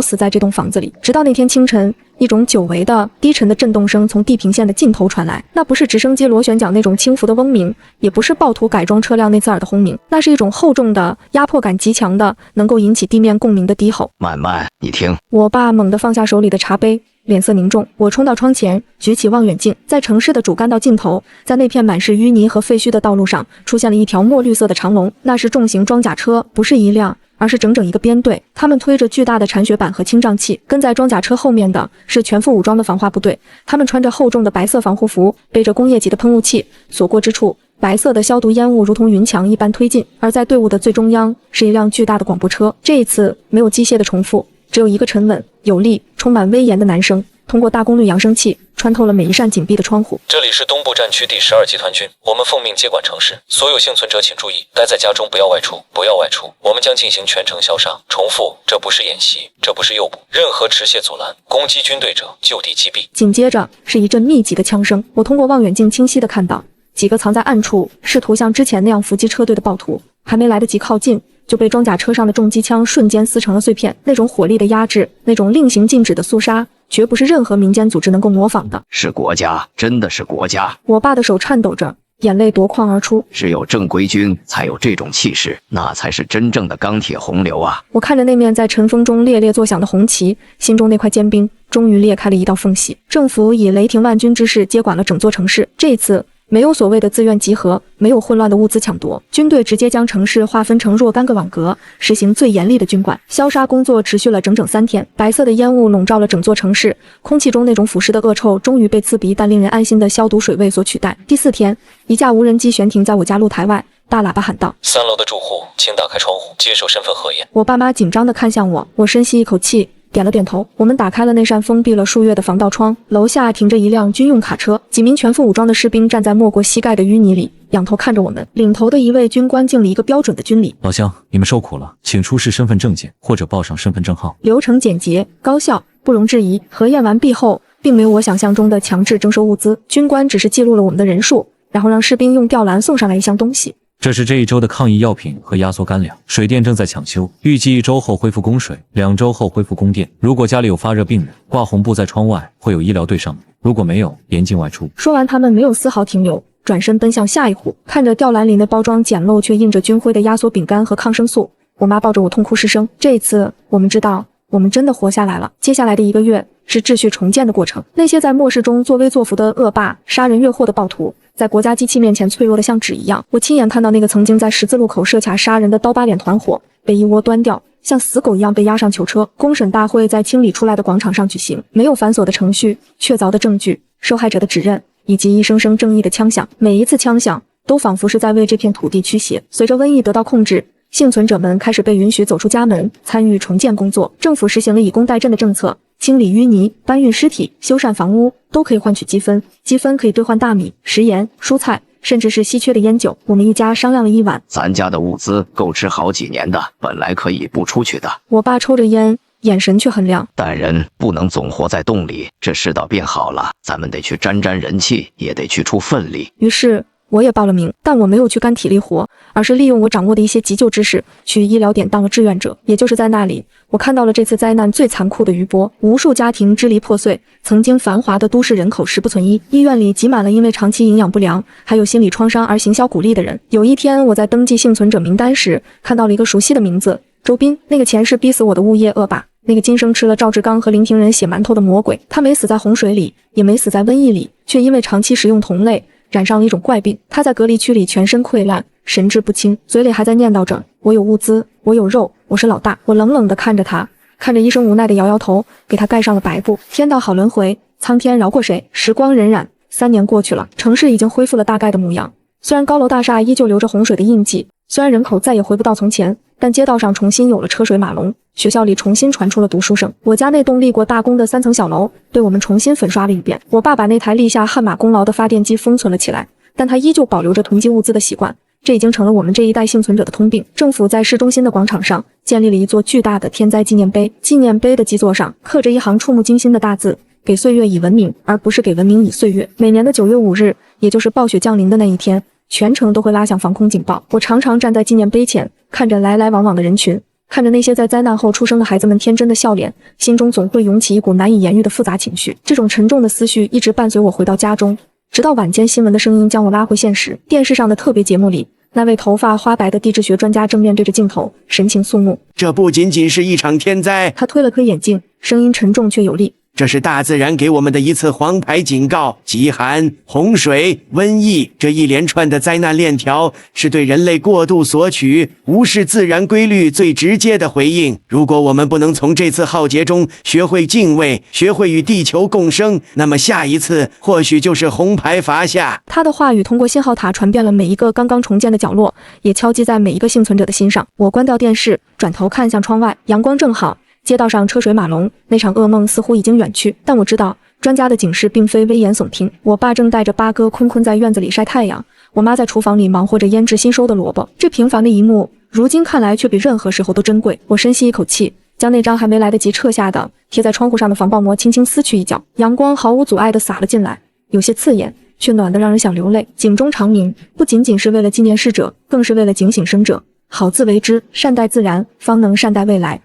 死在这栋房子里，直到那天清晨，一种久违的低沉的震动声从地平线的尽头传来。那不是直升机螺旋桨那种轻浮的嗡鸣，也不是暴徒改装车辆那刺耳的轰鸣，那是一种厚重的、压迫感极强的、能够引起地面共鸣的低吼。慢慢，你听。我爸猛地放下手里的茶杯，脸色凝重。我冲到窗前，举起望远镜，在城市的主干道尽头，在那片满是淤泥和废墟的道路上，出现了一条墨绿色的长龙。那是重型装甲车，不是一辆，而是整整一个编队。他们推着巨大的铲雪板和清障器，跟在装甲车后面的是全副武装的防化部队。他们穿着厚重的白色防护服，背着工业级的喷雾器，所过之处，白色的消毒烟雾如同云墙一般推进。而在队伍的最中央，是一辆巨大的广播车。这一次没有机械的重复，只有一个沉稳、有力、充满威严的男声，通过大功率扬声器穿透了每一扇紧闭的窗户。这里是东部战区第12集团军，我们奉命接管城市，所有幸存者请注意，待在家中，不要外出，不要外出。我们将进行全城消杀。重复，这不是演习，这不是诱捕，任何持械阻拦、攻击军队者就地击毙。紧接着是一阵密集的枪声，我通过望远镜清晰地看到几个藏在暗处，试图像之前那样伏击车队的暴徒，还没来得及靠近，就被装甲车上的重机枪瞬间撕成了碎片。那种火力的压制，那种令行禁止的肃杀，绝不是任何民间组织能够模仿的。是国家，真的是国家。我爸的手颤抖着，眼泪夺眶而出。只有正规军才有这种气势，那才是真正的钢铁洪流啊！我看着那面在晨风中猎猎作响的红旗，心中那块坚冰终于裂开了一道缝隙。政府以雷霆万钧之势接管了整座城市，这一次没有所谓的自愿集合，没有混乱的物资抢夺，军队直接将城市划分成若干个网格，实行最严厉的军管。消杀工作持续了整整3天，白色的烟雾笼罩了整座城市，空气中那种腐蚀的恶臭终于被刺鼻但令人安心的消毒水味所取代。第4天，一架无人机悬停在我家露台外，大喇叭喊道：3楼的住户，请打开窗户，接受身份核验。我爸妈紧张地看向我，我深吸一口气，点了点头。我们打开了那扇封闭了数月的防盗窗，楼下停着一辆军用卡车，几名全副武装的士兵站在没过膝盖的淤泥里，仰头看着我们。领头的一位军官敬了一个标准的军礼。老乡，你们受苦了，请出示身份证件或者报上身份证号。流程简洁高效，不容置疑。核验完毕后，并没有我想象中的强制征收物资，军官只是记录了我们的人数，然后让士兵用吊篮送上来一箱东西。这是这一周的抗疫药品和压缩干粮。水电正在抢修，预计1周后恢复供水，2周后恢复供电。如果家里有发热病人，挂红布在窗外，会有医疗队上门；如果没有，严禁外出。说完，他们没有丝毫停留，转身奔向下一户，看着吊篮里那包装简陋却印着军徽的压缩饼干和抗生素，我妈抱着我痛哭失声。这一次，我们知道，我们真的活下来了。接下来的1个月是秩序重建的过程。那些在末世中作威作福的恶霸、杀人越货的暴徒，在国家机器面前脆弱的像纸一样。我亲眼看到那个曾经在十字路口设卡杀人的刀疤脸团伙被一窝端掉，像死狗一样被押上囚车。公审大会在清理出来的广场上举行，没有繁琐的程序，确凿的证据，受害者的指认，以及一声声正义的枪响。每一次枪响都仿佛是在为这片土地驱邪。随着瘟疫得到控制，幸存者们开始被允许走出家门，参与重建工作。政府实行了以工代赈的政策，清理淤泥、搬运尸体、修缮房屋都可以换取积分，积分可以兑换大米、食盐、蔬菜，甚至是稀缺的烟酒。我们一家商量了一晚，咱家的物资够吃好几年的，本来可以不出去的。我爸抽着烟，眼神却很亮。但人不能总活在洞里，这世道变好了，咱们得去沾沾人气，也得去出份力。于是我也报了名，但我没有去干体力活，而是利用我掌握的一些急救知识，去医疗点当了志愿者。也就是在那里，我看到了这次灾难最残酷的余波，无数家庭支离破碎，曾经繁华的都市人口10不存1。医院里挤满了因为长期营养不良，还有心理创伤而行销鼓励的人。有一天，我在登记幸存者名单时，看到了一个熟悉的名字——周斌，那个前世逼死我的物业恶霸，那个今生吃了赵志刚和林庭人血馒头的魔鬼。他没死在洪水里，也没死在瘟疫里，却因为长期食用同类染上了一种怪病。他在隔离区里全身溃烂，神志不清，嘴里还在念叨着：“我有物资，我有肉，我是老大。”我冷冷地看着他，看着医生无奈地摇摇头，给他盖上了白布。天道好轮回，苍天饶过谁？时光荏苒，3年过去了，城市已经恢复了大概的模样。虽然高楼大厦依旧留着洪水的印记，虽然人口再也回不到从前，但街道上重新有了车水马龙，学校里重新传出了读书声。我家那栋立过大功的3层小楼被我们重新粉刷了一遍。我爸把那台立下汗马功劳的发电机封存了起来，但他依旧保留着囤积物资的习惯，这已经成了我们这一代幸存者的通病。政府在市中心的广场上建立了一座巨大的天灾纪念碑，纪念碑的基座上刻着一行触目惊心的大字：给岁月以文明，而不是给文明以岁月。每年的9月5日，也就是暴雪降临的那一天，全城都会拉响防空警报。我常常站在纪念碑前，看着来来往往的人群，看着那些在灾难后出生的孩子们天真的笑脸，心中总会涌起一股难以言喻的复杂情绪。这种沉重的思绪一直伴随我回到家中，直到晚间新闻的声音将我拉回现实。电视上的特别节目里，那位头发花白的地质学专家正面对着镜头，神情肃穆。这不仅仅是一场天灾，他推了推眼镜，声音沉重却有力。这是大自然给我们的一次黄牌警告，极寒、洪水、瘟疫，这一连串的灾难链条是对人类过度索取、无视自然规律最直接的回应。如果我们不能从这次浩劫中学会敬畏，学会与地球共生，那么下一次或许就是红牌罚下。他的话语通过信号塔传遍了每一个刚刚重建的角落，也敲击在每一个幸存者的心上。我关掉电视，转头看向窗外，阳光正好，街道上车水马龙，那场噩梦似乎已经远去，但我知道专家的警示并非危言耸听。我爸正带着八哥困在院子里晒太阳，我妈在厨房里忙活着腌制新收的萝卜。这平凡的一幕，如今看来却比任何时候都珍贵。我深吸一口气，将那张还没来得及撤下的贴在窗户上的防爆膜轻轻撕去一角，阳光毫无阻碍地洒了进来，有些刺眼，却暖得让人想流泪。警钟长鸣，不仅仅是为了纪念逝者，更是为了警醒生者。好自为之，善待自然，方能善待未来。